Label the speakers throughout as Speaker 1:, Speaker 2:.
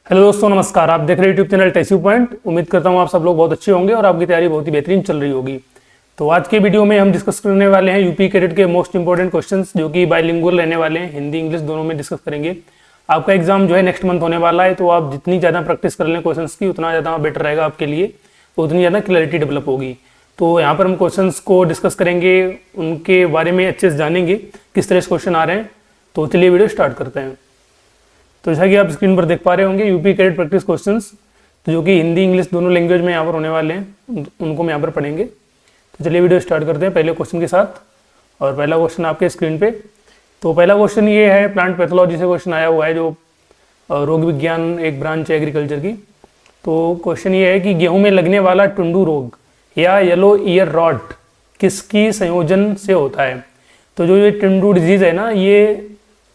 Speaker 1: Hello दोस्तों, नमस्कार। आप देख रहे हैं यूट्यूब चैनल टेस्यू पॉइंट। उम्मीद करता हूँ आप सब लोग बहुत अच्छे होंगे और आपकी तैयारी बहुत ही बेहतरीन चल रही होगी। तो आज के वीडियो में हम डिस्कस करने वाले हैं यूपी कैडेट के मोस्ट इंपॉर्टेंट क्वेश्चंस, जो कि बाइलिंगुअल रहने वाले हैं, हिंदी इंग्लिश दोनों में डिस्कस करेंगे। आपका एग्जाम जो है नेक्स्ट मंथ होने वाला है, तो आप जितनी ज़्यादा प्रैक्टिस कर लें क्वेश्चन की, उतना ज़्यादा बेटर रहेगा आपके लिए, उतनी ज़्यादा क्लैरिटी डेवलप होगी। तो यहाँ पर हम क्वेश्चन को डिस्कस करेंगे, उनके बारे में अच्छे से जानेंगे किस तरह से क्वेश्चन आ रहे हैं। तो चलिए वीडियो स्टार्ट करते हैं। तो जैसा कि आप स्क्रीन पर देख पा रहे होंगे, यूपी कैडेट प्रैक्टिस क्वेश्चंस, तो जो कि हिंदी इंग्लिश दोनों लैंग्वेज में यहाँ पर होने वाले हैं, उनको हम यहाँ पर पढ़ेंगे। तो चलिए वीडियो स्टार्ट करते हैं पहले क्वेश्चन के साथ। और पहला क्वेश्चन आपके स्क्रीन पे। तो पहला क्वेश्चन ये है, प्लांट पैथोलॉजी से क्वेश्चन आया हुआ है, जो रोग विज्ञान एक ब्रांच है एग्रीकल्चर की। तो क्वेश्चन ये है कि गेहूँ में लगने वाला टुंडू रोग या येलो ईयर रॉट किसकी संयोजन से होता है। तो जो ये टुंडू डिजीज़ है ना, ये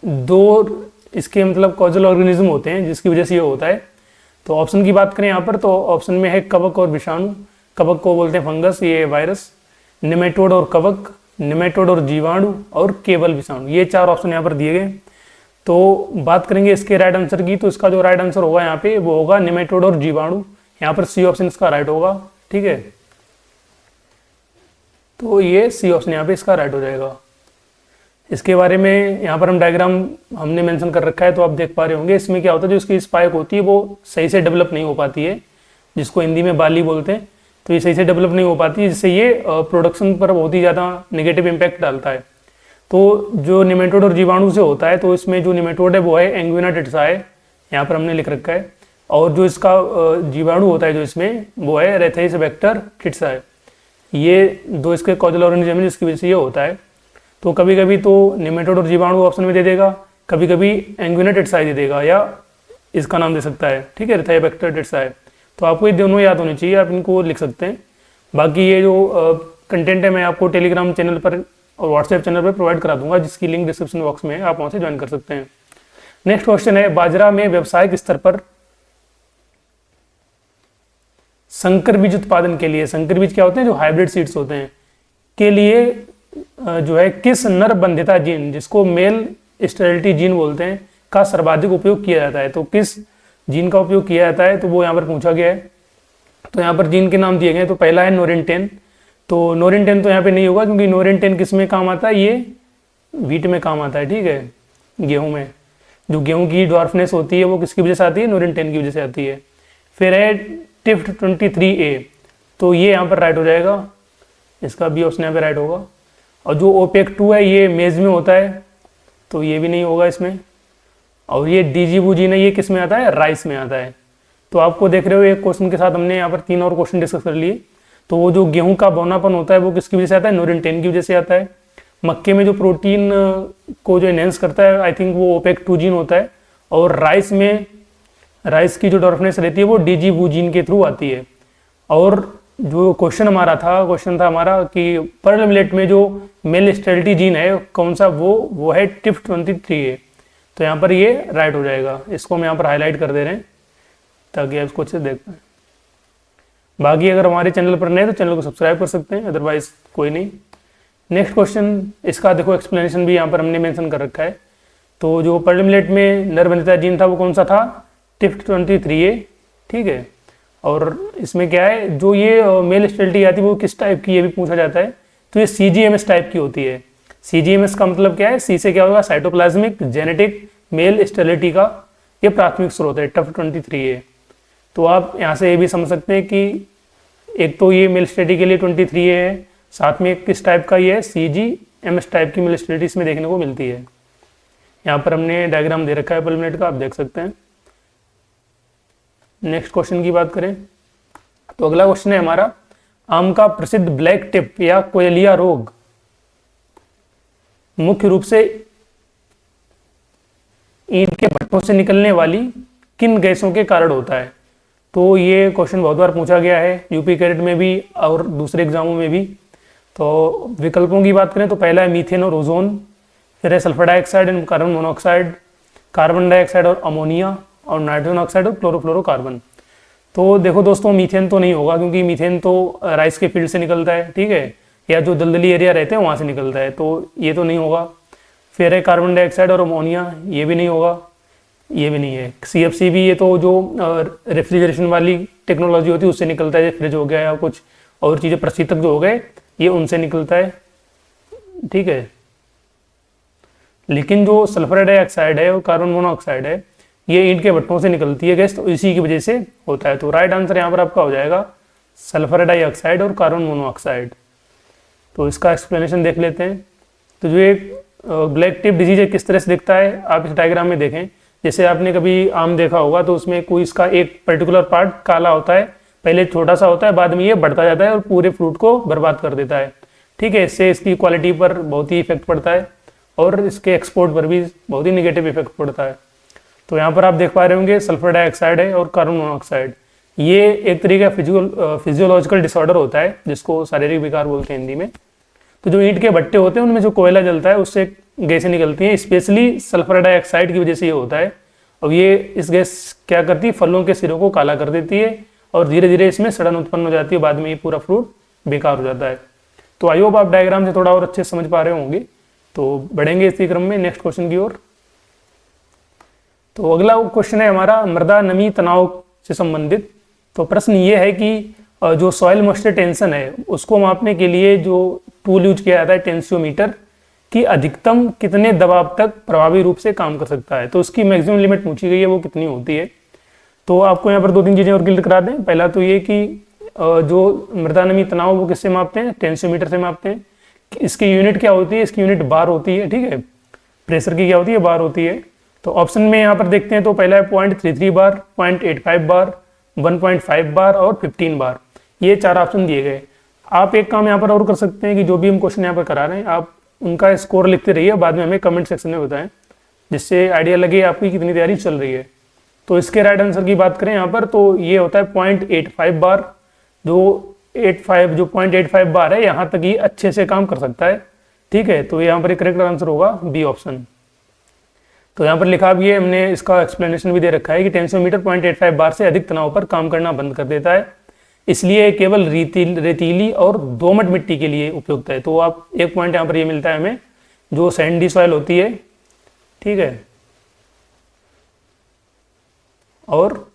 Speaker 1: दो इसके मतलब कॉजल ऑर्गेनिज्म होते हैं जिसकी वजह से ये होता है। तो ऑप्शन की बात करें यहाँ पर, तो ऑप्शन में है कवक और विषाणु। कवक को बोलते हैं फंगस, ये वायरस। निमेटोड और कवक, निमेटोड और जीवाणु, और केवल विषाणु। ये चार ऑप्शन यहाँ पर दिए गए। तो बात करेंगे इसके राइट आंसर की, तो इसका जो राइट आंसर होगा यहाँ पे वो होगा निमेटोड और जीवाणु। यहाँ पर सी ऑप्शन इसका राइट होगा। ठीक है, तो ये सी ऑप्शन यहाँ पे इसका राइट हो जाएगा। इसके बारे में यहाँ पर हम डायग्राम हमने मेंशन कर रखा है, तो आप देख पा रहे होंगे। इसमें क्या होता है, जो इसकी स्पाइक होती है वो सही से डेवलप नहीं हो पाती है, जिसको हिंदी में बाली बोलते हैं। तो ये सही से डेवलप नहीं हो पाती है, जिससे ये प्रोडक्शन पर बहुत ही ज़्यादा नेगेटिव इम्पैक्ट डालता है। तो जो निमेटोड और जीवाणु से होता है, तो इसमें जो निमेटोड है वो है एंग्विना टिटसाए, यहाँ पर हमने लिख रखा है। और जो इसका जीवाणु होता है जो इसमें, वो है रेथेइस वेक्टर टिटसाए। ये दो इसके कॉजल ऑर्गेनिज्म है जिसकी वजह से ये होता है। तो कभी कभी तो निमेटोड और जीवाणु ऑप्शन में दे देगा, कभी कभी एंग्विना टिटसाए दे देगा, या इसका नाम दे सकता है। ठीक है, रेथेइस वेक्टर टिटसाए। तो आपको ये दोनों याद होने चाहिए, आप इनको लिख सकते हैं। बाकी ये जो कंटेंट है मैं आपको टेलीग्राम चैनल पर और व्हाट्सएप चैनल पर प्रोवाइड करा दूंगा, जिसकी लिंक डिस्क्रिप्शन बॉक्स में है, आप वहाँ से ज्वाइन कर सकते हैं। नेक्स्ट क्वेश्चन है, बाजरा में व्यावसायिक स्तर पर संकर बीज उत्पादन के लिए, संकर बीज क्या होते हैं, जो हाइब्रिड सीड्स होते हैं, के लिए जो है किस नर बंध्यता जीन, जिसको मेल स्टेरिलिटी जीन बोलते हैं, का सर्वाधिक उपयोग किया जाता है। तो किस जीन का उपयोग किया जाता है, तो वो यहाँ पर पूछा गया है। तो यहाँ पर जीन के नाम दिए गए हैं। तो पहला है नोरिन-10। तो नोरिन-10 तो यहाँ पे नहीं होगा, क्योंकि नोरिन-10 किस में काम आता है, ये व्हीट में काम आता है। ठीक है, गेहूँ में जो गेहूँ की ड्वार्फनेस होती है वो किसकी वजह से आती है, नोरिन-10 की वजह से आती है। फिर है टिफ्ट 23A, तो ये यहाँ पर राइट हो जाएगा, इसका बी ऑप्शन यहाँ पे राइट होगा। और जो OPEC2 है ये मेज में होता है, तो ये भी नहीं होगा इसमें। और ये DGBU-जीन है, ये किस में आता है, राइस में आता है। तो आपको देख रहे हो एक क्वेश्चन के साथ हमने यहाँ पर 3 और क्वेश्चन डिस्कस कर लिए। तो वो जो गेहूं का बौनापन होता है वो किसकी वजह से आता है, नोरिन-10 की वजह से आता है। मक्के में जो प्रोटीन को जो एनहेंस करता है, आई थिंक वो OPEC2 जीन होता है। और राइस में, राइस की जो डॉर्फनेस रहती है वो DGBU जीन के थ्रू आती है। और जो क्वेश्चन था हमारा कि पर्ल मिलेट में जो मेल स्टेरिलिटी जीन है कौन सा, वो है टिफ्ट 23A। तो यहाँ पर ये राइट हो जाएगा। इसको हम यहाँ पर हाईलाइट कर दे रहे हैं ताकि आप इसको अच्छे से देख पाएं। बाकी अगर हमारे चैनल पर नए तो चैनल को सब्सक्राइब कर सकते हैं, अदरवाइज कोई नहीं। नेक्स्ट क्वेश्चन, इसका देखो एक्सप्लेनेशन भी यहाँ पर हमने मेंशन कर रखा है। तो जो पर्ल मिलेट में नर बंध्यता जीन था वो कौन सा था, टिफ्ट 23A। ठीक है, और इसमें क्या है, जो ये मेल स्टेरिलिटी आती है वो किस टाइप की, ये भी पूछा जाता है। तो ये CGMS टाइप की होती है। CGMS का मतलब क्या है, सी से क्या होगा, साइटोप्लाज्मिक जेनेटिक मेल स्टेरिलिटी का ये प्राथमिक स्रोत है, टिफ्ट 23A। तो आप यहाँ से ये भी समझ सकते हैं कि एक तो ये मेल स्टेरिलिटी के लिए 23A है, साथ में किस टाइप का ये है, CGMS टाइप की मेल स्टेरिलिटी इसमें देखने को मिलती है। यहाँ पर हमने डायग्राम दे रखा है पर्ल मिलेट का, आप देख सकते हैं। नेक्स्ट क्वेश्चन की बात करें, तो अगला क्वेश्चन है हमारा, आम का प्रसिद्ध ब्लैक टिप या कोयलिया रोग मुख्य रूप से ईंट के भट्टों से निकलने वाली किन गैसों के कारण होता है। तो ये क्वेश्चन बहुत बार पूछा गया है यूपी कैडेट में भी और दूसरे एग्जामों में भी। तो विकल्पों की बात करें तो पहला है मीथेन और ओजोन, फिर है sulphur dioxide and carbon monoxide, carbon dioxide और अमोनिया, और नाइट्रोजन ऑक्साइड और क्लोरोफ्लोरोकार्बन। तो देखो दोस्तों, मीथेन तो नहीं होगा, क्योंकि मीथेन तो राइस के फील्ड से निकलता है। ठीक है, या जो दलदली एरिया रहते हैं वहाँ से निकलता है, तो ये तो नहीं होगा। फिर है कार्बन डाइऑक्साइड और अमोनिया, ये भी नहीं होगा। ये भी नहीं है। CFC भी, ये तो जो रेफ्रिजरेशन वाली टेक्नोलॉजी होती है उससे निकलता है, फ्रिज हो गया या कुछ और चीज़ें प्रशीतक जो हो गए ये उनसे निकलता है, ठीक है। लेकिन जो सल्फर डाइऑक्साइड है और कार्बन मोनोऑक्साइड है ये ईंट के भट्टों से निकलती है गैस, तो इसी की वजह से होता है। तो राइट आंसर यहाँ पर आपका हो जाएगा सल्फर डाइऑक्साइड और कार्बन मोनोऑक्साइड। तो इसका एक्सप्लेनेशन देख लेते हैं। तो जो एक ब्लैक टिप डिजीज है किस तरह से दिखता है, आप इस डायग्राम में देखें। जैसे आपने कभी आम देखा होगा तो उसमें कोई इसका एक पर्टिकुलर पार्ट काला होता है, पहले छोटा सा होता है, बाद में ये बढ़ता जाता है और पूरे फ्रूट को बर्बाद कर देता है, ठीक है। इससे इसकी क्वालिटी पर बहुत ही इफेक्ट पड़ता है और इसके एक्सपोर्ट पर भी बहुत ही निगेटिव इफेक्ट पड़ता है। तो यहाँ पर आप देख पा रहे होंगे सल्फर डाइऑक्साइड है और कार्बन मोनोऑक्साइड, ये एक तरीके का फिजियोलॉजिकल डिसऑर्डर होता है जिसको शारीरिक विकार बोलते हैं हिंदी में। तो जो ईंट के भट्टे होते हैं उनमें जो कोयला जलता है उससे गैसें निकलती हैं, स्पेशली सल्फर डाइऑक्साइड की वजह से ये होता है। और ये इस गैस क्या करती है, फलों के सिरों को काला कर देती है और धीरे धीरे इसमें सड़न उत्पन्न हो जाती है, बाद में ये पूरा फ्रूट बेकार हो जाता है। तो आई होप आप डायग्राम से थोड़ा और अच्छे से समझ पा रहे होंगे। तो बढ़ेंगे इसी क्रम में नेक्स्ट क्वेश्चन की ओर। तो अगला क्वेश्चन है हमारा मृदा नमी तनाव से संबंधित। तो प्रश्न ये है कि जो सॉइल मॉइस्चर टेंशन है उसको मापने के लिए जो टूल यूज किया जाता है टेंसियोमीटर, की अधिकतम कितने दबाव तक प्रभावी रूप से काम कर सकता है। तो उसकी मैक्सिमम लिमिट पूछी गई है, वो कितनी होती है। तो आपको यहाँ पर दो तीन चीज़ें और क्लियर करा दें। पहला तो ये कि जो मृदा नमी तनाव वो किससे मापते हैं, टेंसियोमीटर से मापते हैं। इसकी यूनिट क्या होती है, इसकी यूनिट बार होती है, ठीक है। प्रेशर की क्या होती है, बार होती है। तो ऑप्शन में यहाँ पर देखते हैं तो पहला है 0.33 बार, 0.85 बार, 1.5 बार और 15 बार, ये 4 ऑप्शन दिए गए। आप एक काम यहाँ पर और कर सकते हैं कि जो भी हम क्वेश्चन यहाँ पर करा रहे हैं आप उनका स्कोर लिखते रहिए, बाद में हमें कमेंट सेक्शन में बताएं, जिससे आइडिया लगे आपकी कितनी तैयारी चल रही है। तो इसके राइट आंसर की बात करें यहाँ पर तो ये होता है 0.85 बार। जो 0.85 बार है यहाँ तक ही अच्छे से काम कर सकता है, ठीक है। तो यहाँ पर एक करेक्ट आंसर होगा बी ऑप्शन। तो यहाँ पर लिखा भी है, हमने इसका एक्सप्लेनेशन भी दे रखा है कि टेंसियोमीटर 0.85 बार से अधिक तनाव पर काम करना बंद कर देता है, इसलिए केवल रेतीली और दोमट मिट्टी के लिए उपयुक्त है। तो आप एक पॉइंट यहाँ पर ये मिलता है हमें, जो सैंडी सॉइल होती है, ठीक है, और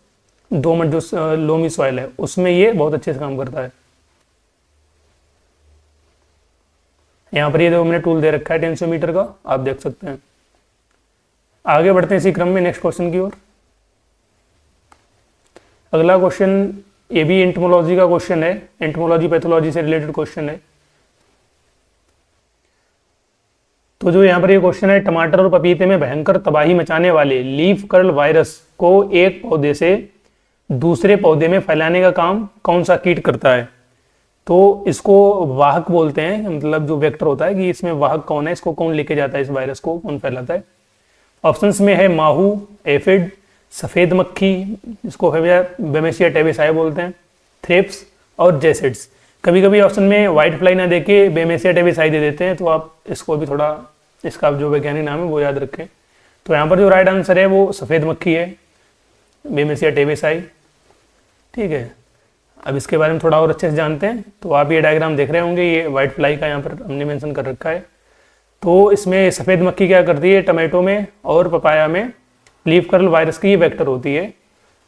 Speaker 1: दोमट जो लोमी सॉइल है उसमें ये बहुत अच्छे से काम करता है। यहाँ पर ये जो हमने टूल दे रखा है टेंसियोमीटर का, आप देख सकते हैं। आगे बढ़ते हैं इसी क्रम में नेक्स्ट क्वेश्चन की ओर। अगला क्वेश्चन ये भी एंटोमोलॉजी का क्वेश्चन है, एंटोमोलॉजी पैथोलॉजी से रिलेटेड क्वेश्चन है। तो जो यहाँ पर ये क्वेश्चन है, टमाटर और पपीते में भयंकर तबाही मचाने वाले लीफ कर्ल वायरस को एक पौधे से दूसरे पौधे में फैलाने का काम कौन सा कीट करता है। तो इसको वाहक बोलते हैं, मतलब जो वेक्टर होता है कि इसमें वाहक कौन है, इसको कौन लेके जाता है, इस वायरस को कौन फैलाता है। ऑप्शंस में है माहू, एफिड, सफ़ेद मक्खी, इसको बेमेसिया टेबेसाई बोलते हैं, थ्रेप्स और जेसिड्स। कभी कभी ऑप्शन में वाइट फ्लाई ना देके बेमेसिया टेबेसाई दे देते हैं, तो आप इसको भी थोड़ा, इसका जो वैज्ञानिक नाम है वो याद रखें। तो यहाँ पर जो राइट आंसर है वो सफ़ेद मक्खी है, बेमेसिया टेबेसाई, ठीक है। अब इसके बारे में थोड़ा और अच्छे से जानते हैं। तो आप ये डायग्राम देख रहे होंगे, ये वाइट फ्लाई का यहाँ पर हमने मेंशन कर रखा है। तो इसमें सफ़ेद मक्खी क्या करती है, टमाटो में और पपाया में लीफ कर्ल वायरस की ये वेक्टर होती है।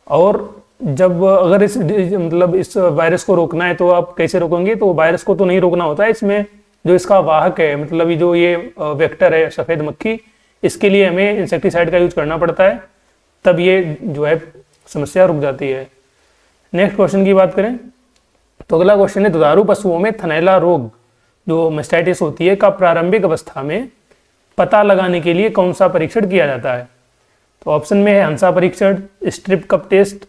Speaker 1: और जब अगर इस मतलब इस वायरस को रोकना है तो आप कैसे रोकेंगे, तो वायरस को तो नहीं रोकना होता है, इसमें जो इसका वाहक है, मतलब जो ये वेक्टर है सफ़ेद मक्खी, इसके लिए हमें इंसेक्टिसाइड का यूज करना पड़ता है, तब ये जो है समस्या रुक जाती है। नेक्स्ट क्वेश्चन की बात करें तो अगला क्वेश्चन है, दुधारू पशुओं में थनैला रोग जो मेस्टाइटिस होती है का प्रारंभिक अवस्था में पता लगाने के लिए कौन सा परीक्षण किया जाता है। तो ऑप्शन में है हंसा परीक्षण, strip cup test,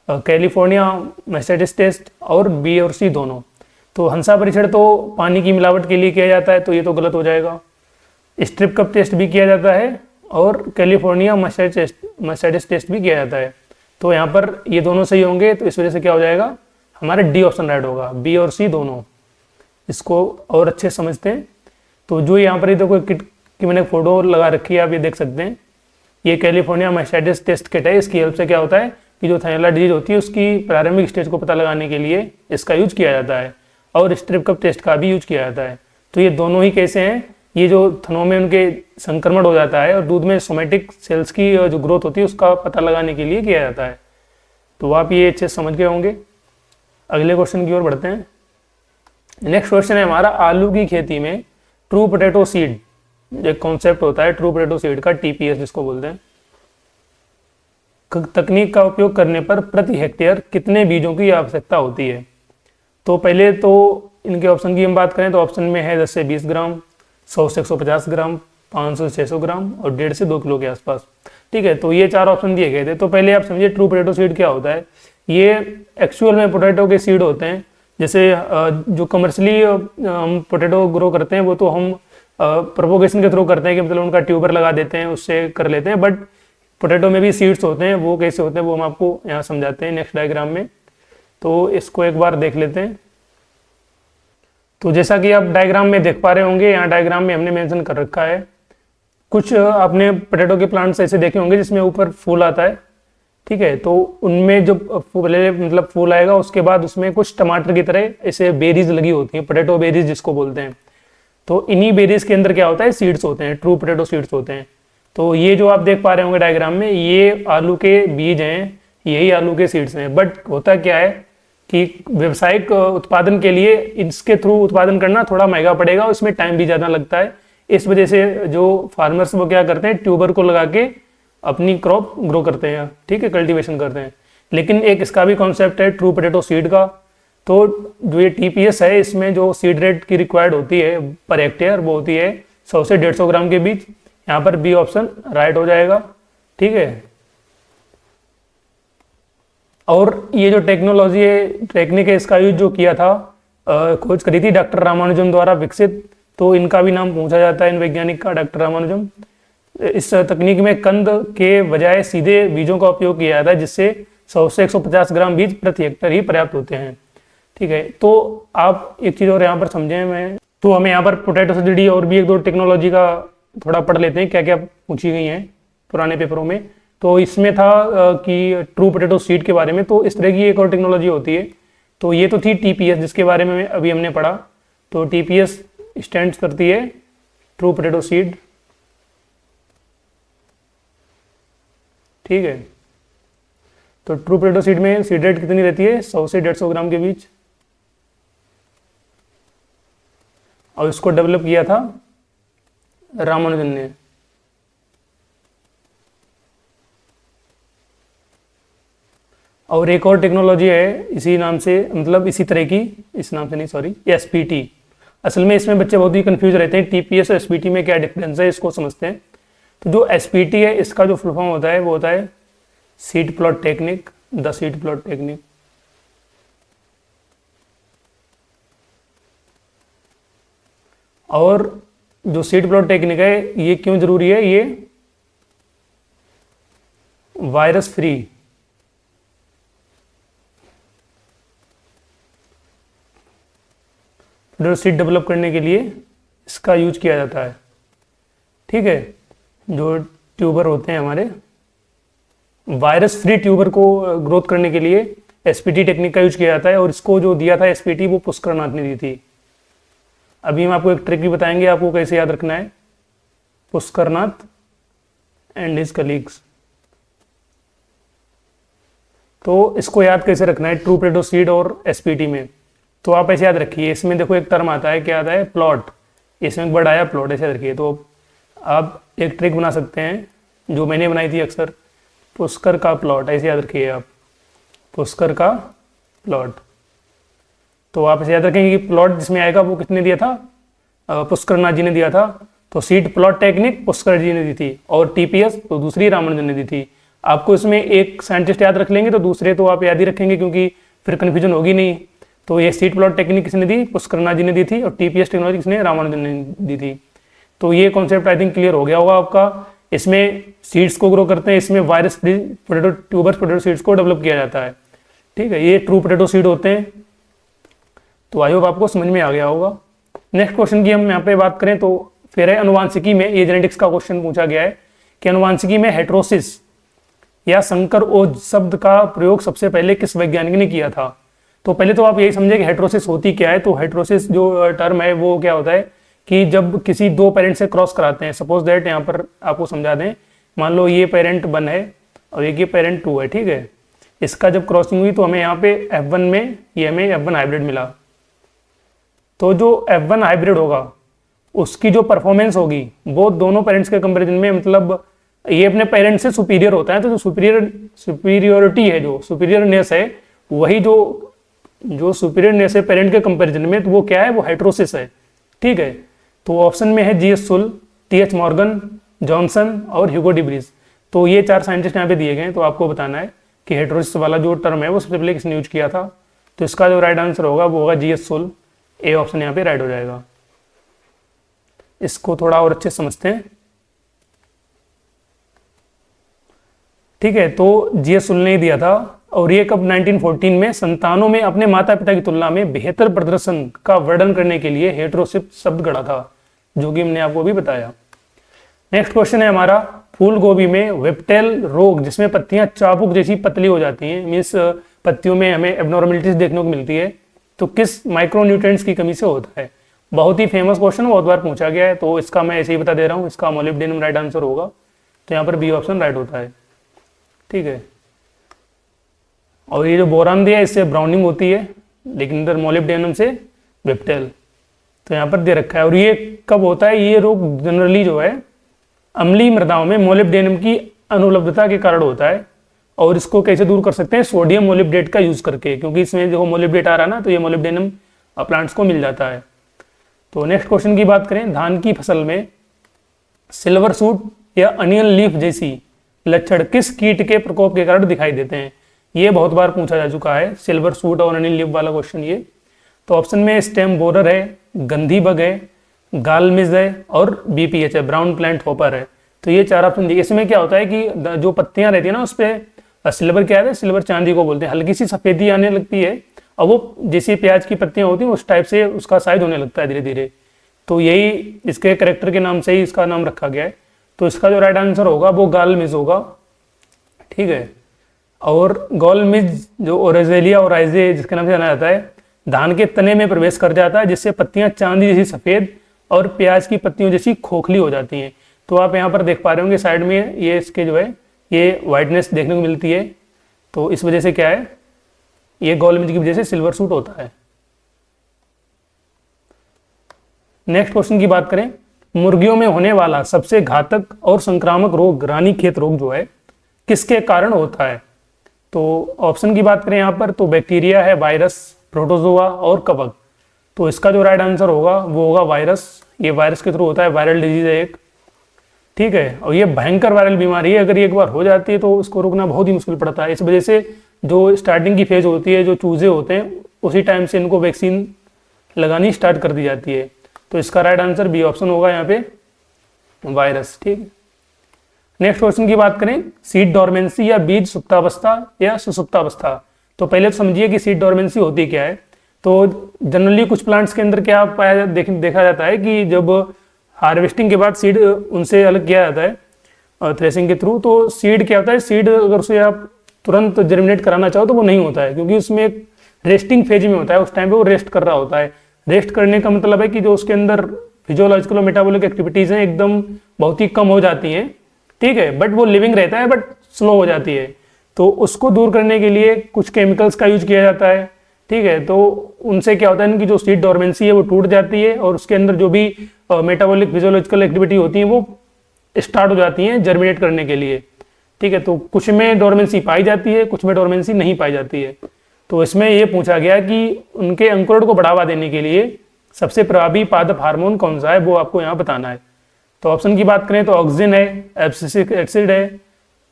Speaker 1: California mastitis test और बी और सी दोनों। तो हंसा परीक्षण तो पानी की मिलावट के लिए किया जाता है, तो ये तो गलत हो जाएगा। स्ट्रिप कप टेस्ट भी किया जाता है और कैलिफोर्निया मेस्टाइटिस टेस्ट भी किया जाता है। तो यहाँ पर ये दोनों सही होंगे, तो इस वजह से क्या हो जाएगा, हमारा डी ऑप्शन राइट होगा, बी और सी दोनों। इसको और अच्छे समझते हैं। तो जो यहाँ पर ये देखो किट की मैंने फोटो लगा रखी है, आप ये देख सकते हैं, ये कैलिफोर्निया मेस्टाइटिस टेस्ट किट है। इसकी हेल्प से क्या होता है कि जो थैलेला डिजीज होती है उसकी प्रारंभिक स्टेज को पता लगाने के लिए इसका यूज किया जाता है, और स्ट्रिप कप टेस्ट का भी यूज किया जाता है। तो ये दोनों ही कैसे हैं, ये जो थनों में उनके संक्रमण हो जाता है और दूध में सोमेटिक सेल्स की जो ग्रोथ होती है उसका पता लगाने के लिए किया जाता है। तो आप ये अच्छे से समझ गए होंगे। अगले क्वेश्चन की ओर बढ़ते हैं। नेक्स्ट क्वेश्चन है हमारा, आलू की खेती में ट्रू पोटैटो सीड, एक कॉन्सेप्ट होता है ट्रू पोटैटो सीड का, टीपीएस जिसको बोलते हैं, तकनीक का उपयोग करने पर प्रति हेक्टेयर कितने बीजों की आवश्यकता होती है। तो पहले तो इनके ऑप्शन की हम बात करें तो ऑप्शन में है 10 से 20 ग्राम, 100 से 150 ग्राम, 500 से 600 ग्राम और 1.5 से 2 किलो के आसपास। ठीक है, तो ये 4 ऑप्शन दिए गए थे। तो पहले आप समझिए ट्रू पोटैटो सीड क्या होता है। ये एक्चुअल में पोटैटो के सीड होते हैं। जैसे जो कमर्शियली हम पोटैटो ग्रो करते हैं वो तो हम प्रोपोगेशन के थ्रू करते हैं कि मतलब उनका ट्यूबर लगा देते हैं, उससे कर लेते हैं। बट पोटैटो में भी सीड्स होते हैं, वो कैसे होते हैं वो हम आपको यहाँ समझाते हैं नेक्स्ट डायग्राम में। तो इसको एक बार देख लेते हैं। तो जैसा कि आप डायग्राम में देख पा रहे होंगे, यहाँ डायग्राम में हमने मेंशन कर रखा है। कुछ आपने पोटैटो के प्लांट्स ऐसे देखे होंगे जिसमें ऊपर फूल आता है। ठीक है, तो उनमें जो पहले मतलब फूल आएगा उसके बाद उसमें कुछ टमाटर की तरह ऐसे बेरीज लगी होती हैं, पोटैटो बेरीज जिसको बोलते हैं। तो इन्हीं बेरीज के अंदर क्या होता है, सीड्स होते हैं, ट्रू पोटैटो सीड्स होते हैं। तो ये जो आप देख पा रहे होंगे डायग्राम में, ये आलू के बीज हैं, यही आलू के सीड्स हैं। बट होता क्या है कि व्यावसायिक उत्पादन के लिए इसके थ्रू उत्पादन करना थोड़ा महंगा पड़ेगा, उसमें टाइम भी ज़्यादा लगता है। इस वजह से जो फार्मर्स वो क्या करते हैं, ट्यूबर को लगा के अपनी क्रॉप ग्रो करते हैं। ठीक है, कल्टीवेशन करते हैं। लेकिन एक इसका भी कॉन्सेप्ट है ट्रू पोटैटो सीड का। तो जो ये टीपीएस है, इसमें जो सीड रेट की रिक्वायर्ड होती है पर हेक्टेयर वो होती है 100 से 150 ग्राम के बीच। यहाँ पर बी ऑप्शन राइट हो जाएगा। ठीक है, और ये जो टेक्नोलॉजी है, टेक्निक है, इसका यूज जो किया था, खोज करी थी डॉक्टर रामानुजम द्वारा विकसित। तो इनका भी नाम पूछा जाता है इन वैज्ञानिक का, डॉक्टर रामानुजम। इस तकनीक में कंद के बजाय सीधे बीजों का उपयोग किया जाता है, जिससे 100 से 150 ग्राम बीज प्रति हेक्टेयर ही पर्याप्त होते हैं। ठीक है, तो आप एक चीज़ और यहाँ पर समझें, मैं तो हमें यहाँ पर पोटैटो से जुड़ी और भी एक दो टेक्नोलॉजी का थोड़ा पढ़ लेते हैं, क्या क्या पूछी गई हैं पुराने पेपरों में। तो इसमें था कि ट्रू पोटैटो सीड के बारे में। तो इस तरह की एक और टेक्नोलॉजी होती है। तो ये तो थी टीपीएस जिसके बारे में अभी हमने पढ़ा। तो टीपीएस स्टैंड्स करती है ट्रू पोटैटो सीड। ठीक है, तो ट्रू पोटैटो सीड में सीड रेट कितनी रहती है, 100 से 150 ग्राम के बीच। और इसको डेवलप किया था रामानुजन ने। और एक और टेक्नोलॉजी है इसी नाम से, मतलब इसी तरह की, इस नाम से नहीं सॉरी, एसपीटी। असल में इसमें बच्चे बहुत ही कंफ्यूज रहते हैं, टीपीएस और एसपीटी में क्या डिफरेंस है, इसको समझते हैं। तो जो एसपीटी है, इसका जो फुल फॉर्म होता है वो होता है seed plot technique, the seed plot technique. और जो सीड प्लॉट टेक्निक है ये क्यों जरूरी है, ये वायरस फ्री, सीड डेवलप करने के लिए इसका यूज किया जाता है। ठीक है, जो ट्यूबर होते हैं हमारे, वायरस फ्री ट्यूबर को ग्रोथ करने के लिए एसपीटी टेक्निक का यूज किया जाता है। और इसको जो दिया था एसपीटी वो पुष्करनाथ ने दी थी। अभी हम आपको एक ट्रिक भी बताएंगे आपको कैसे याद रखना है, पुष्करनाथ एंड हिज कलीग्स। तो इसको याद कैसे रखना है ट्रू पोटैटो सीड और एसपीटी में। तो आप ऐसे याद रखिए, इसमें देखो एक टर्म आता है, क्या आता है, प्लॉट। इसमें एक वर्ड आया प्लॉट, ऐसे याद रखिए। तो आप एक ट्रिक बना सकते हैं जो मैंने बनाई थी अक्सर, पुष्कर का प्लॉट, ऐसे याद रखिए आप, पुष्कर का प्लॉट। तो आप ऐसे याद रखेंगे कि प्लॉट जिसमें आएगा वो किसने दिया था, पुष्करनाथ जी ने दिया था। तो सीड प्लॉट टेक्निक पुष्कर जी ने दी थी, और टीपीएस तो दूसरी रामानुजन ने दी थी। आपको इसमें एक साइंटिस्ट याद रख लेंगे तो दूसरे तो आप याद ही रखेंगे, क्योंकि फिर कन्फ्यूजन होगी नहीं। तो ये सीड प्लॉट टेक्निक किसने दी, पुष्करनाथ जी ने दी थी, और टीपीएस टेक्नोलॉजी किसने, रामानुजन ने दी थी। तो ये कॉन्सेप्ट आई थिंक क्लियर हो गया होगा आपका। इसमें सीड्स को ग्रो करते हैं, इसमें virus free potato tubers potato seeds को डेवलप किया जाता है। ठीक है, ये ट्रू पोटैटो सीड होते हैं। तो आई होप आपको समझ में आ गया होगा। नेक्स्ट क्वेश्चन की हम यहाँ पे बात करें तो फिर है अनुवांशिकी में, ये जेनेटिक्स का क्वेश्चन पूछा गया है कि अनुवांशिकी में हेटेरोसिस या संकर ओज शब्द का प्रयोग सबसे पहले किस वैज्ञानिक ने किया था। तो पहले तो आप यही समझे कि हेटेरोसिस होती क्या है। तो हेटेरोसिस जो टर्म है वो क्या होता है कि जब किसी दो पेरेंट से क्रॉस कराते हैं, सपोज दैट यहाँ पर आपको समझा दें, मान लो ये पेरेंट 1 है और एक ये पेरेंट 2 है, ठीक है। इसका जब क्रॉसिंग हुई तो हमें यहाँ पे F1 में ये हमें F1 हाइब्रिड मिला। तो जो F1 हाइब्रिड होगा उसकी जो परफॉर्मेंस होगी वो दोनों पेरेंट्स के कंपेरिजन में, मतलब ये अपने पेरेंट्स से सुपीरियर होता है। तो जो सुपीरियोरिटी है, जो सुपीरियरनेस है, वही जो सुपीरियरनेस है पेरेंट के कंपेरिजन में, तो वो क्या है, वो हाइड्रोसिस है, ठीक है। तो ऑप्शन में है जीएस सुल, टीएच मॉर्गन, जॉनसन और ह्यूगो डिब्रीज। तो ये 4 साइंटिस्ट यहाँ पे दिए गए हैं। तो आपको बताना है कि हाइड्रोसिस वाला जो टर्म है वो सबसे पहले किसने यूज किया था। तो इसका जो राइट आंसर होगा वो होगा जीएस सुल। ए ऑप्शन यहाँ पे राइट हो जाएगा। इसको थोड़ा और अच्छे समझते हैं, ठीक है। तो जीएस सुल ने ही दिया था और ये कब 1914 में संतानों में अपने माता पिता की तुलना में बेहतर प्रदर्शन का वर्णन करने के लिए हेटेरोसिस शब्द गढ़ा था, जो कि हमने आपको अभी बताया। नेक्स्ट क्वेश्चन है हमारा, फूल गोभी में वेप्टेल रोग जिसमें पत्तियां चाबुक जैसी पतली हो जाती हैं, मीन्स पत्तियों में हमें एबनॉर्मेलिटीज देखने को मिलती है, तो किस माइक्रोन्यूट्रिएंट्स की कमी से होता है। बहुत ही फेमस क्वेश्चन, बहुत बार पूछा गया है। तो इसका मैं ऐसे ही बता दे रहा हूँ, इसका मोलिब्डेनम राइट आंसर होगा। तो यहाँ पर बी ऑप्शन राइट होता है, ठीक है। और ये जो बोरान दिया है इससे ब्राउनिंग होती है, लेकिन इधर मोलिब्डेनम से वेप्टेल, तो यहाँ पर दे रखा है। और ये कब होता है, ये रोग जनरली जो है अम्लीय मृदाओं में मोलिब्डेनम की अनुपलब्धता के कारण होता है। और इसको कैसे दूर कर सकते हैं, सोडियम मोलिब्डेट का यूज करके, क्योंकि इसमें जो मोलिब्डेट आ रहा है ना, तो ये मोलिब्डेनम प्लांट्स को मिल जाता है। तो नेक्स्ट क्वेश्चन की बात करें, धान की फसल में सिल्वर सूट या अनियन लीफ जैसी लक्षण किस कीट के प्रकोप के कारण दिखाई देते हैं। ये बहुत बार पूछा जा चुका है, सिल्वर सूट और अनियन लीफ वाला क्वेश्चन ये। तो ऑप्शन में स्टेम बोरर है, गंधी बग है, गालमिज है और बीपीएच है, ब्राउन प्लांट हॉपर है। तो ये 4 ऑप्शन दिए। इसमें क्या होता है कि जो पत्तियां रहती है ना, उस पर सिल्वर क्या है, सिल्वर चांदी को बोलते हैं, हल्की सी सफेदी आने लगती है और वो जैसी प्याज की पत्तियां होती हैं उस टाइप से उसका साइज होने लगता है धीरे धीरे। तो यही इसके कैरेक्टर के नाम से ही इसका नाम रखा गया है। तो इसका जो राइट आंसर होगा वो गालमिज होगा, ठीक है। और गालमिज जो ओरेजेलिया और राइजे जिसके नाम से जाना जाता है, धान के तने में प्रवेश कर जाता है, जिससे पत्तियां चांदी जैसी सफेद और प्याज की पत्तियों जैसी खोखली हो जाती हैं। तो आप यहाँ पर देख पा रहे होंगे साइड में ये इसके जो है ये वाइटनेस देखने को मिलती है। तो इस वजह से क्या है, ये गालमिज की वजह से सिल्वर सूट होता है। नेक्स्ट क्वेश्चन की बात करें, मुर्गियों में होने वाला सबसे घातक और संक्रामक रोग रानीखेत रोग जो है किसके कारण होता है। तो ऑप्शन की बात करें यहाँ पर, तो बैक्टीरिया है, वायरस, प्रोटोजोआ और कवक। तो इसका जो राइट आंसर होगा वो होगा वायरस। ये वायरस के थ्रू होता है, वायरल डिजीज है एक, ठीक है। और ये भयंकर वायरल बीमारी है, अगर ये एक बार हो जाती है तो इसको रोकना बहुत ही मुश्किल पड़ता है। इस वजह से जो स्टार्टिंग की फेज होती है, जो चूजे होते हैं, उसी टाइम से इनको वैक्सीन लगानी स्टार्ट कर दी जाती है। तो इसका राइट आंसर बी ऑप्शन होगा यहाँ पे, वायरस, ठीक। नेक्स्ट क्वेश्चन की बात करें, सीड डोरमेंसी या बीज सुप्तावस्था या सुसुप्तावस्था। तो पहले तो समझिए कि सीड डोरमेंसी होती क्या है। तो जनरली कुछ प्लांट्स के अंदर क्या देखा जाता है कि जब हार्वेस्टिंग के बाद सीड उनसे अलग किया जाता है थ्रेसिंग के थ्रू, तो सीड क्या होता है, सीड अगर उसे आप तुरंत जर्मिनेट कराना चाहो तो वो नहीं होता है, क्योंकि उसमें एक रेस्टिंग फेज में होता है, उस टाइम पे वो रेस्ट कर रहा होता है। रेस्ट करने का मतलब है कि जो उसके अंदर फिजियोलॉजिकल और मेटाबॉलिक एक्टिविटीज हैं एकदम बहुत ही कम हो जाती हैं, ठीक है। बट वो लिविंग रहता है, बट स्लो हो जाती है। तो उसको दूर करने के लिए कुछ केमिकल्स का यूज किया जाता है, ठीक है। तो उनसे क्या होता है, इनकी जो सीड डोरमेंसी है वो टूट जाती है और उसके अंदर जो भी मेटाबॉलिक फिजियोलॉजिकल एक्टिविटी होती है वो स्टार्ट हो जाती हैं जर्मिनेट करने के लिए, ठीक है। तो कुछ में डोरमेंसी पाई जाती है, कुछ में डोरमेंसी नहीं पाई जाती है। तो इसमें ये पूछा गया कि उनके अंकुरण को बढ़ावा देने के लिए सबसे प्रभावी पादप हार्मोन कौन सा है, वो आपको यहाँ बताना है। तो ऑप्शन की बात करें तो ऑक्सिन है, एब्सिसिक एसिड है,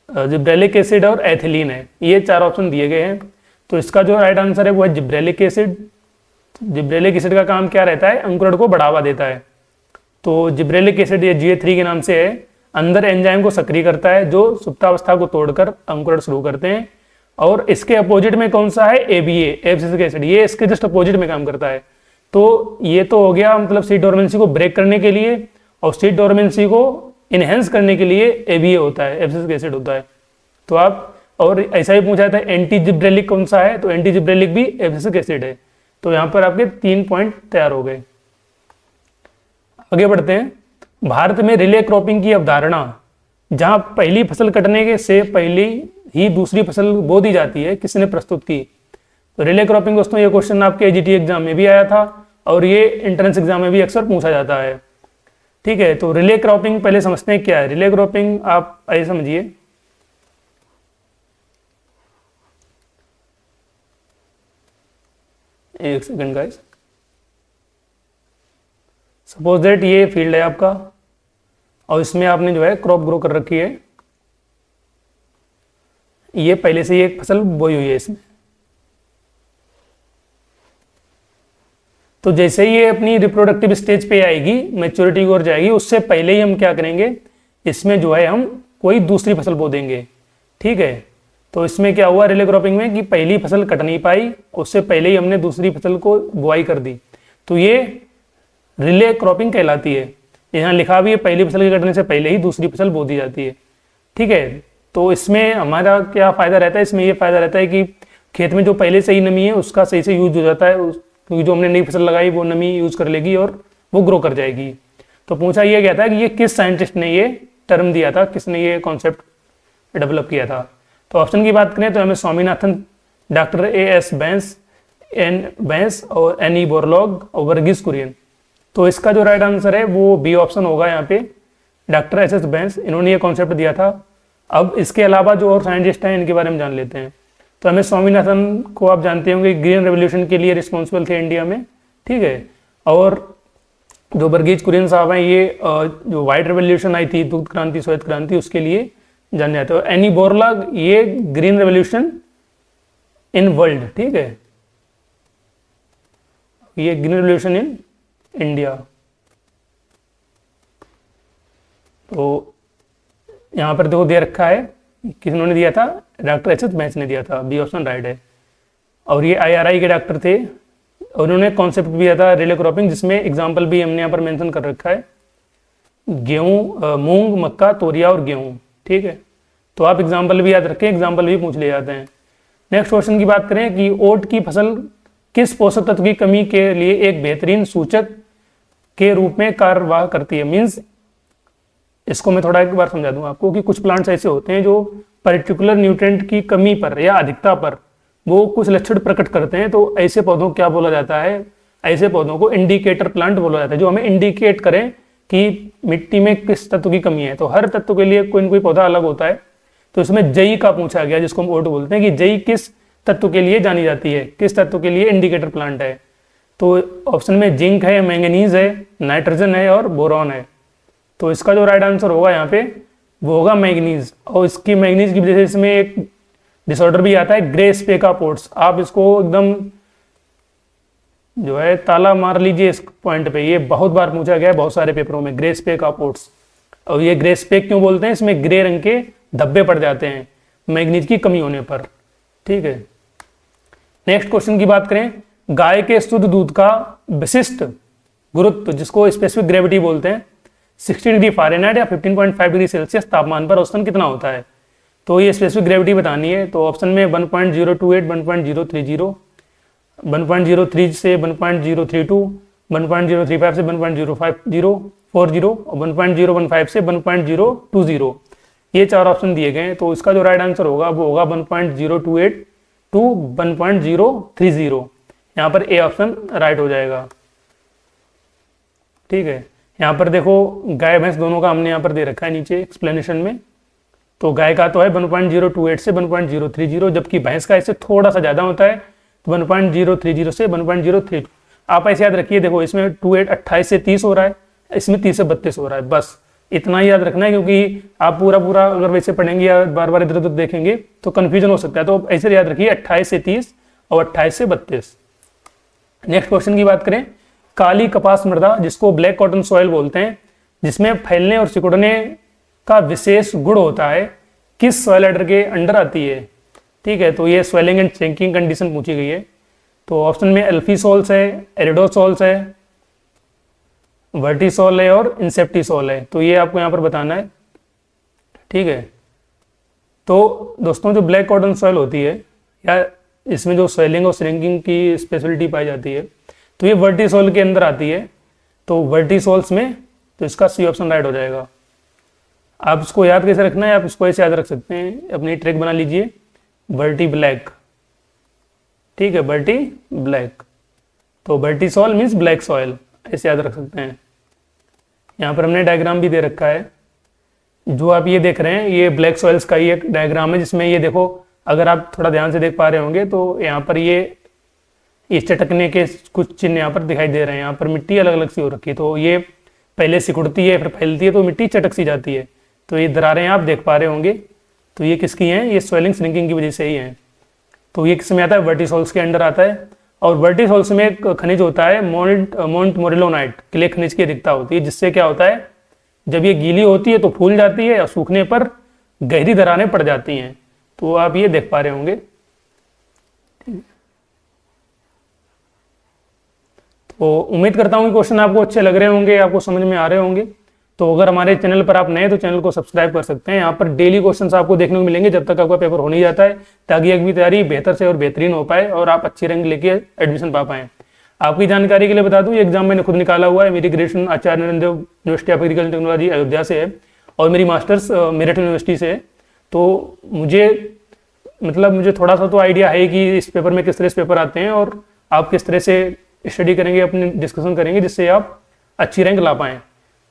Speaker 1: जिब्रेलिक एसिड और एथिलीन है। ये 4 ऑप्शन दिए गए हैं। तो इसका जो राइट आंसर है वो है जिब्रेलिक एसिड। जिब्रेलिक एसिड का काम क्या रहता है, अंकुरण को बढ़ावा देता है। तो जिब्रेलिक एसिड ये GA3 के नाम से है, अंदर एंजाइम को सक्रिय करता है जो सुप्तावस्था को तोड़कर अंकुरण शुरू करते हैं। और इसके अपोजिट में कौन सा है, ABA, एब्सिसिक एसिड, ये इसके जस्ट अपोजिट में काम करता है। तो ये तो हो गया मतलब सीड डोरमेंसी को ब्रेक करने के लिए, और सीड डोरमेंसी को इनहेंस करने के लिए ABA होता है, एब्सिसिक एसिड होता है। तो आप, और ऐसा ही पूछा था एंटी जिब्रेलिक कौन सा है, तो एंटी जिब्रेलिक भी एब्सिसिक एसिड है। तो यहाँ पर आपके 3 पॉइंट तैयार हो गए। आगे बढ़ते हैं। भारत में रिले क्रॉपिंग की अवधारणा, जहां पहली फसल कटने के से पहले ही दूसरी फसल बो दी जाती है, किसने प्रस्तुत की? तो रिले क्रॉपिंग दोस्तों, ये क्वेश्चन आपके एजीटी एग्जाम में भी आया था और ये एंट्रेंस एग्जाम में भी अक्सर पूछा जाता है। ठीक है, तो रिले क्रॉपिंग पहले समझते हैं क्या है। रिले क्रॉपिंग आप ऐसे समझिए, एक सेकंड गाइस। सपोज दैट ये फील्ड है आपका और इसमें आपने जो है क्रॉप ग्रो कर रखी है, ये पहले से ही एक फसल बोई हुई है इसमें। तो जैसे ही ये अपनी रिप्रोडक्टिव स्टेज पे आएगी, मैच्योरिटी की ओर जाएगी, उससे पहले ही हम क्या करेंगे, इसमें जो है हम कोई दूसरी फसल बो देंगे। ठीक है, तो इसमें क्या हुआ रिले क्रॉपिंग में कि पहली फसल कट नहीं पाई, उससे पहले ही हमने दूसरी फसल को बुआई कर दी, तो ये रिले क्रॉपिंग कहलाती है। यहाँ लिखा भी है पहली फसल के कटने से पहले ही दूसरी फसल बो दी जाती है। ठीक है, तो इसमें हमारा क्या फायदा रहता है, इसमें ये फायदा रहता है कि खेत में जो पहले से ही नमी है उसका सही से यूज हो जाता है, क्योंकि जो हमने नई फसल लगाई वो नमी यूज कर लेगी और वो ग्रो कर जाएगी। तो पूछा ये गया था कि ये किस साइंटिस्ट ने ये टर्म दिया था, किसने ये कॉन्सेप्ट डेवलप किया था। तो ऑप्शन की बात करें तो M S Swaminathan, doctor A S Bains और एन ई बोरलॉग और वर्गीस कुरियन। तो इसका जो राइट आंसर है वो बी ऑप्शन होगा यहाँ पे, डॉक्टर एस एस बैंस, इन्होंने ये कॉन्सेप्ट दिया था। अब इसके अलावा जो और साइंटिस्ट हैं इनके बारे में जान लेते हैं। तो एम एस स्वामीनाथन को आप जानते होंगे, ग्रीन रेवोल्यूशन के लिए रिस्पॉन्सिबल थे इंडिया में। ठीक है, और जो वर्गीज कुरियन साहब हैं ये जो व्हाइट रेवोल्यूशन आई थी, दूध क्रांति श्वेत क्रांति, उसके लिए जाने जाते हैं। एनी बोरलॉग ये ग्रीन रेवोल्यूशन इन वर्ल्ड। ठीक है, ये ग्रीन रेवोल्यूशन इन इंडिया। तो यहां पर देखो दे रखा है, किसने दिया था, डॉक्टर एच एस बैंस ने दिया था, बी ऑप्शन राइट है। और ये आईआरआई के डॉक्टर थे और उन्होंने कॉन्सेप्ट भी दिया था रिले क्रॉपिंग, जिसमें एग्जाम्पल भी हमने यहाँ पर मेंशन कर रखा है, गेहूं, मूंग, मक्का, तोरिया और गेहूं। ठीक है, तो आप एग्जाम्पल भी याद रखें, एग्जाम्पल भी पूछ ले जाते हैं। नेक्स्ट क्वेश्चन की बात करें कि ओट की फसल किस पोषक तत्व की कमी के लिए एक बेहतरीन सूचक के रूप में कार्यवाह करती है। मीन्स इसको मैं थोड़ा एक बार समझा दूं आपको कि कुछ प्लांट्स ऐसे होते हैं जो पर्टिकुलर न्यूट्रिएंट की कमी पर या अधिकता पर वो कुछ लक्षण प्रकट करते हैं, तो ऐसे पौधों को क्या बोला जाता है, ऐसे पौधों को इंडिकेटर प्लांट बोला जाता है, जो हमें इंडिकेट करें कि मिट्टी में किस तत्व की कमी है। तो हर तत्व के लिए कोई न कोई पौधा अलग होता है। तो इसमें जई का पूछा गया, जिसको हम ओट बोलते हैं, कि जई किस तत्व के लिए जानी जाती है, किस तत्व के लिए इंडिकेटर प्लांट है। तो ऑप्शन में जिंक है, मैंगनीज है, नाइट्रोजन है और बोरॉन है। तो इसका जो राइट आंसर होगा यहाँ पे वो होगा मैंगनीज। और इसकी मैंगनीज की वजह से इसमें एक डिसऑर्डर भी आता है, ग्रे स्पेका पोर्ट्स। आप इसको एकदम जो है ताला मार लीजिए इस पॉइंट पे, ये बहुत बार पूछा गया है बहुत सारे पेपरों में, ग्रे स्पेका पोर्ट्स। और ये ग्रे स्पेक क्यों बोलते हैं, इसमें ग्रे रंग के धब्बे पड़ जाते हैं मैंगनीज की कमी होने पर। ठीक है, नेक्स्ट क्वेश्चन की बात करें, गाय के शुद्ध दूध का विशिष्ट गुरुत्व, जिसको स्पेसिफिक ग्रेविटी बोलते हैं, 60 डिग्री फ़ारेनहाइट या 15.5 डिग्री सेल्सियस तापमान पर औसतन कितना होता है। तो ये स्पेसिफिक ग्रेविटी बतानी है। तो ऑप्शन में 1.028, 1.030, 1.03 से 1.032, 1.035 से 1.040 और 1.015 से 1.020, ये चार ऑप्शन दिए गए हैं। तो इसका जो राइट आंसर होगा वो होगा 1.028 टू 1.030। यहाँ पर ए ऑप्शन राइट हो जाएगा। ठीक है, यहाँ पर देखो गाय भैंस दोनों का हमने यहाँ पर दे रखा है नीचे एक्सप्लेनेशन में। तो गाय का तो है 1.028 से 1.030, जबकि भैंस का इससे थोड़ा सा ज़्यादा होता है, तो 1.030 से 1.032। आप ऐसे याद रखिए, देखो इसमें 28 से 30 हो रहा है, इसमें 30 से 32 हो रहा है, बस इतना ही याद रखना है, क्योंकि आप पूरा अगर वैसे पढ़ेंगे या बार बार इधर उधर देखेंगे तो कन्फ्यूजन हो सकता है। तो ऐसे याद रखिए 28 से 30 और 28 से 32। नेक्स्ट क्वेश्चन की बात करें, काली कपास मृदा, जिसको ब्लैक कॉटन सॉइल बोलते हैं, जिसमें फैलने और सिकुड़ने का विशेष गुण होता है, किस सॉइल एडर के अंडर आती है। ठीक है, तो ये स्वेलिंग एंड श्रिंकिंग कंडीशन पूछी गई है। तो ऑप्शन में एल्फीसॉल्स है, एरिडोसॉल्स है, वर्टिसॉल है और इंसेप्टिसॉल है। तो ये आपको यहाँ पर बताना है। ठीक है, तो दोस्तों जो ब्लैक कॉटन सॉइल होती है या इसमें जो स्वेलिंग और श्रिंकिंग की स्पेशलिटी पाई जाती है, तो ये वर्टिसॉल के अंदर आती है। तो वर्टिसॉल्स में तो इसका सी ऑप्शन राइट हो जाएगा। आप इसको याद कैसे रखना है, आप इसको ऐसे याद रख सकते हैं, अपनी ट्रिक बना लीजिए, बर्टी ब्लैक, ठीक है, बर्टी ब्लैक, तो Bertie soil means black soil, ऐसे याद रख सकते हैं। यहाँ पर हमने डायग्राम भी दे रखा है, जो आप ये देख रहे हैं ये ब्लैक सॉइल्स का ही एक डायग्राम है, जिसमें ये देखो, अगर आप थोड़ा ध्यान से देख पा रहे होंगे तो यहाँ पर ये चटकने के कुछ चिन्ह यहाँ पर दिखाई दे रहे हैं। यहाँ पर मिट्टी अलग अलग सी हो रखी है, तो ये पहले सिकुड़ती है फिर फैलती है तो मिट्टी चटक सी जाती है, तो ये दरारें आप देख पा रहे होंगे, तो ये किसकी हैं, ये स्वेलिंग श्रिंकिंग की वजह से ही हैं। तो ये किसमें आता है, वर्टिसोल्स के अंडर आता है। और वर्टिसोल्स में एक खनिज होता है मोंट मोरिलोनाइट, क्ले खनिज की अधिकता होती है, जिससे क्या होता है, जब ये गीली होती है तो फूल जाती है और सूखने पर गहरी दरारें पड़ जाती हैं, तो आप ये देख पा रहे होंगे। तो उम्मीद करता हूँ कि क्वेश्चन आपको अच्छे लग रहे होंगे, आपको समझ में आ रहे होंगे। तो अगर हमारे चैनल पर आप नए तो चैनल को सब्सक्राइब कर सकते हैं। यहाँ पर डेली क्वेश्चंस आपको देखने को मिलेंगे जब तक आपका पेपर हो नहीं जाता है, ताकि अगली तैयारी बेहतर से और बेहतरीन हो पाए और आप अच्छी रैंक लेके एडमिशन पा पाएँ। आपकी जानकारी के लिए बता दूं, ये एग्जाम मैंने खुद निकाला हुआ है। मेरी graduation Acharya Narendra Dev university of agriculture technology Ayodhya से है और मेरी मास्टर्स मेरठ यूनिवर्सिटी से है। तो मुझे थोड़ा सा तो आइडिया है कि इस पेपर में किस तरह से पेपर आते हैं और आप किस तरह से स्टडी करेंगे, अपनी डिस्कशन करेंगे, जिससे आप अच्छी रैंक ला पाएँ।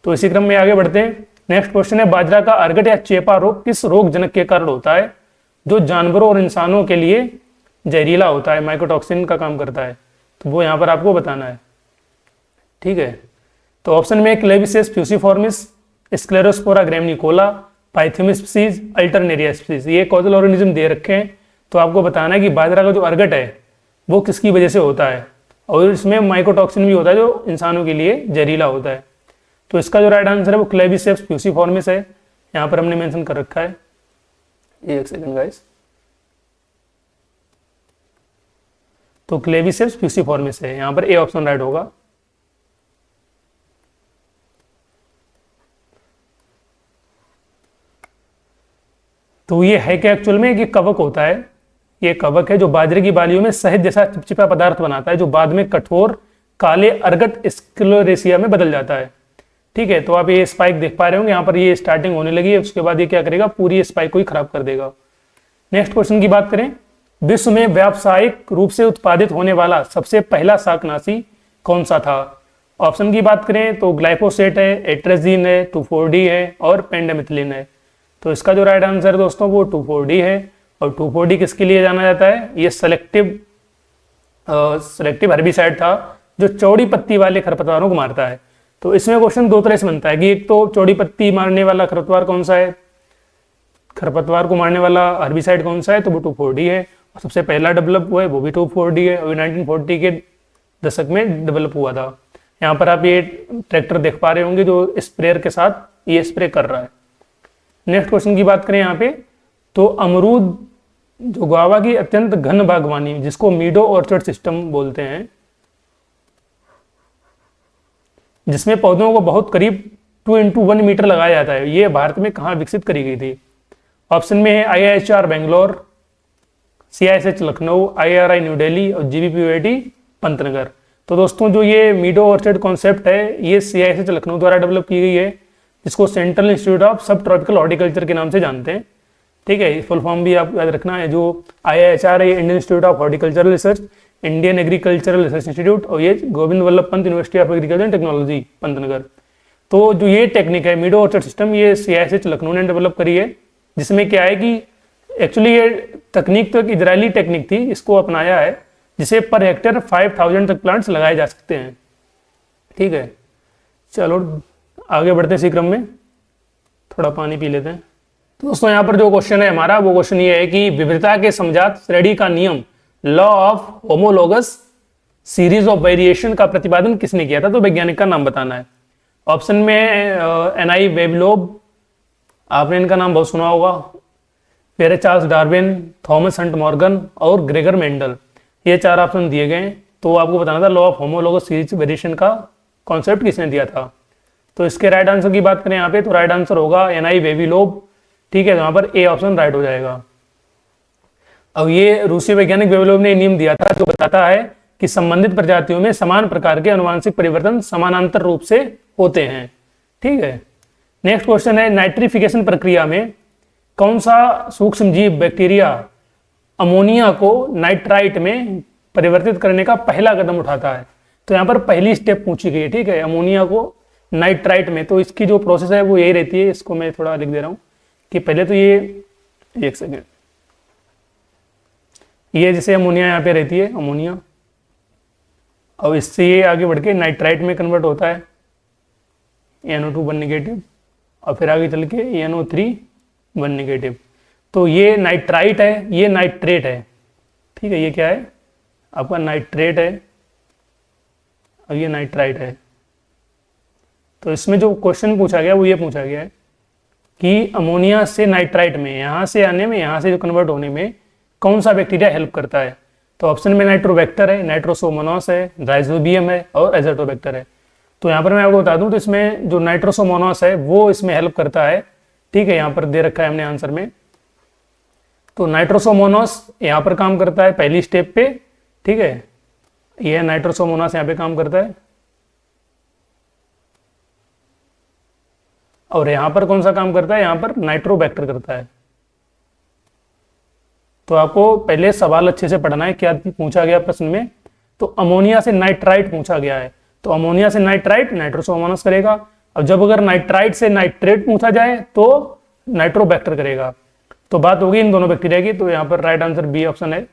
Speaker 1: तो इसी क्रम में आगे बढ़ते हैं। नेक्स्ट क्वेश्चन है, बाजरा का अर्गट या चेपा रोग किस रोग जनक के कारण होता है, जो जानवरों और इंसानों के लिए जहरीला होता है, माइकोटॉक्सिन का काम करता है, तो वो यहाँ पर आपको बताना है, ठीक है। तो ऑप्शन में क्लेविसेस फ्यूसिफॉर्मिस, स्क्लेरोस्पोरा ग्रेमनिकोला, पाइथेमिस स्पीसीज, अल्टरनेरिया स्पीसीज, ये कॉजल ऑर्गेनिज्म दे रखे हैं। तो आपको बताना है कि बाजरा का जो अर्गट है वो किसकी वजह से होता है, और इसमें माइकोटॉक्सिन भी होता है जो इंसानों के लिए जहरीला होता है। तो इसका जो राइट आंसर है वो क्लेविसेप्स फ्यूसिफॉर्मिस है, यहाँ पर हमने मेंशन कर रखा है। एक सेकंड गाइस, तो क्लेविसेप्स फ्यूसिफॉर्मिस है, यहाँ पर ए ऑप्शन राइट होगा। तो ये है क्या एक्चुअल में, ये कवक होता है, ये कवक है जो बाजरे की बालियों में शहद जैसा चिपचिपा पदार्थ बनाता है, जो बाद में कठोर काले अर्गट स्क्लेरेसिया में बदल जाता है, ठीक है। तो आप ये स्पाइक देख पा रहे होंगे, यहाँ पर ये स्टार्टिंग होने लगी है, उसके बाद ये क्या करेगा, पूरी स्पाइक को ही खराब कर देगा। नेक्स्ट क्वेश्चन की बात करें, विश्व में व्यावसायिक रूप से उत्पादित होने वाला सबसे पहला शाकनाशी कौन सा था। ऑप्शन की बात करें तो ग्लाइफोसेट है, एट्रेजीन है, 2,4-D है और पेंडामिथिलिन है। तो इसका जो राइट आंसर है दोस्तों वो 2,4-D है। और 2,4-D किसके लिए जाना जाता है, ये सेलेक्टिव हर्बिसाइड था जो चौड़ी पत्ती वाले खरपतवारों को मारता है। तो इसमें क्वेश्चन दो तरह से बनता है कि एक तो चौड़ी पत्ती मारने वाला खरपतवार कौन सा है, खरपतवार को मारने वाला हर्बिसाइड कौन सा है, तो वो 2,4-D है। और सबसे पहला डेवलप हुआ है वो भी 2,4-D है, और 1940 के दशक में डेवलप हुआ था। यहाँ पर आप ये ट्रैक्टर देख पा रहे होंगे जो स्प्रेयर के साथ ये स्प्रे कर रहा है। नेक्स्ट क्वेश्चन की बात करें यहाँ पे, तो अमरूद जो गुआवा की अत्यंत घन बागवानी जिसको मीडो ऑर्चर्ड सिस्टम बोलते हैं, जिसमें पौधों को बहुत करीब 2x1 मीटर लगाया जाता है, ये भारत में कहाँ विकसित करी गई थी। ऑप्शन में है IIHR Bangalore, CISH Lucknow, IRI new Delhi और GBPUIT पंतनगर। तो दोस्तों जो ये मीडो ऑर्चर्ड कॉन्सेप्ट है ये CISH लखनऊ द्वारा डेवलप की गई है, जिसको सेंट्रल इंस्टीट्यूट ऑफ सब ट्रॉपिकल हॉर्टिकल्चर के नाम से जानते हैं, ठीक है। फुल फॉर्म भी आप याद रखना है। जो IIHR है Indian institute of horticultural research, Indian agricultural research institute, और ये Govind Vallabh Pant university of agriculture and technology Pantnagar. तो जो ये टेक्निक है मीडो ऑर्चर्ड सिस्टम, ये CISH लखनऊ ने डेवलप करी है, जिसमें क्या है कि एक्चुअली ये तकनीक तो एक इजरायली टेक्निक थी, इसको अपनाया है जिसे पर हेक्टेयर 5,000 तक प्लांट्स लगाए जा सकते हैं, ठीक है। चलो आगे बढ़ते हैं इसी क्रम में, थोड़ा पानी पी लेते हैं। तो दोस्तों यहाँ पर जो क्वेश्चन है हमारा, वो क्वेश्चन ये है कि विविधता के समजात श्रेणी का नियम, law of homologous series of variation का प्रतिपादन किसने किया था, तो वैज्ञानिक का नाम बताना है। ऑप्शन में NI वेबलोब, आपने इनका नाम बहुत सुना होगा, फिर है Charles Darwin, Thomas Hunt Morgan और ग्रेगर मेंडल, ये चार ऑप्शन दिए गए हैं। तो आपको बताना था law of homologous series variation का कॉन्सेप्ट किसने दिया था। तो इसके राइट आंसर की बात करें यहाँ पे, तो राइट आंसर होगा NI वेबलोब, ठीक है। यहाँ पर ए ऑप्शन राइट हो जाएगा। अब ये रूसी वैज्ञानिक वेबलोब ने नियम दिया था जो बताता है कि संबंधित प्रजातियों में समान प्रकार के अनुवांशिक परिवर्तन समानांतर रूप से होते हैं, ठीक है। नेक्स्ट क्वेश्चन है, नाइट्रिफिकेशन प्रक्रिया में कौन सा सूक्ष्म जीव बैक्टीरिया अमोनिया को नाइट्राइट में परिवर्तित करने का पहला कदम उठाता है? तो यहाँ पर पहली स्टेप पूछी गई है, ठीक है, अमोनिया को नाइट्राइट में। तो इसकी जो प्रोसेस है वो यही रहती है, इसको मैं थोड़ा लिख दे रहा हूँ कि पहले तो ये एक सेकेंड, ये जैसे अमोनिया यहाँ पे रहती है अमोनिया, और इससे ये आगे बढ़ के नाइट्राइट में कन्वर्ट होता है NO2 1 नेगेटिव, और फिर आगे चल के NO3 1 नेगेटिव। तो ये नाइट्राइट है, ये नाइट्रेट है, ठीक है, ये क्या है आपका नाइट्रेट है और ये नाइट्राइट है। तो इसमें जो क्वेश्चन पूछा गया वो ये पूछा गया है कि अमोनिया से नाइट्राइट में, यहाँ से आने में, यहाँ से जो कन्वर्ट होने में कौन सा बैक्टीरिया हेल्प करता है? तो ऑप्शन में नाइट्रोबैक्टर है, नाइट्रोसोमोनास है, राइजोबियम है और एजोटोबैक्टर है। तो यहाँ पर मैं आपको बता दूं, तो इसमें जो नाइट्रोसोमोनास है वो इसमें हेल्प करता है, ठीक है, यहाँ पर दे रखा है हमने आंसर में। तो नाइट्रोसोमोनास यहाँ पर काम करता है पहली स्टेप पे, ठीक है, यह नाइट्रोसोमोनास यहाँ पे काम करता है। और यहाँ पर कौन सा काम करता है? यहाँ पर नाइट्रोबैक्टर करता है। तो आपको पहले सवाल अच्छे से पढ़ना है, क्या पूछा गया प्रश्न में। तो अमोनिया से नाइट्राइट पूछा गया है, तो अमोनिया से नाइट्राइट नाइट्रोसोमोनास करेगा। अब जब अगर नाइट्राइट से नाइट्रेट पूछा जाए तो नाइट्रोबैक्टर करेगा। तो बात होगी इन दोनों बैक्टीरिया की, तो यहाँ पर राइट आंसर बी ऑप्शन है।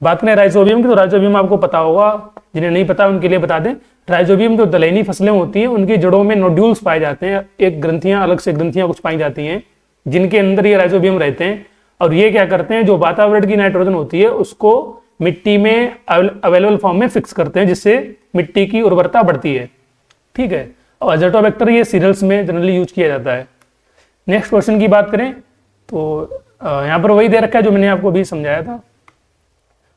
Speaker 1: बात करें राइजोबियम की, तो राइजोबियम आपको पता होगा, जिन्हें नहीं पता उनके लिए बता दें। राइजोबियम जो दलहनी फसलें होती हैं उनकी जड़ों में नोड्यूल्स पाए जाते हैं, एक ग्रंथियां, अलग से ग्रंथियां कुछ पाई जाती हैं जिनके अंदर ये राइजोबियम रहते हैं। और ये क्या करते हैं, जो वातावरण की नाइट्रोजन होती है उसको मिट्टी में अवेलेबल फॉर्म में फिक्स करते हैं, जिससे मिट्टी की उर्वरता बढ़ती है, ठीक है। और एजोटोबैक्टर ये सीरियल्स में जनरली यूज किया जाता है। नेक्स्ट क्वेश्चन की बात करें तो यहाँ पर वही दे रखा है जो मैंने आपको अभी समझाया था।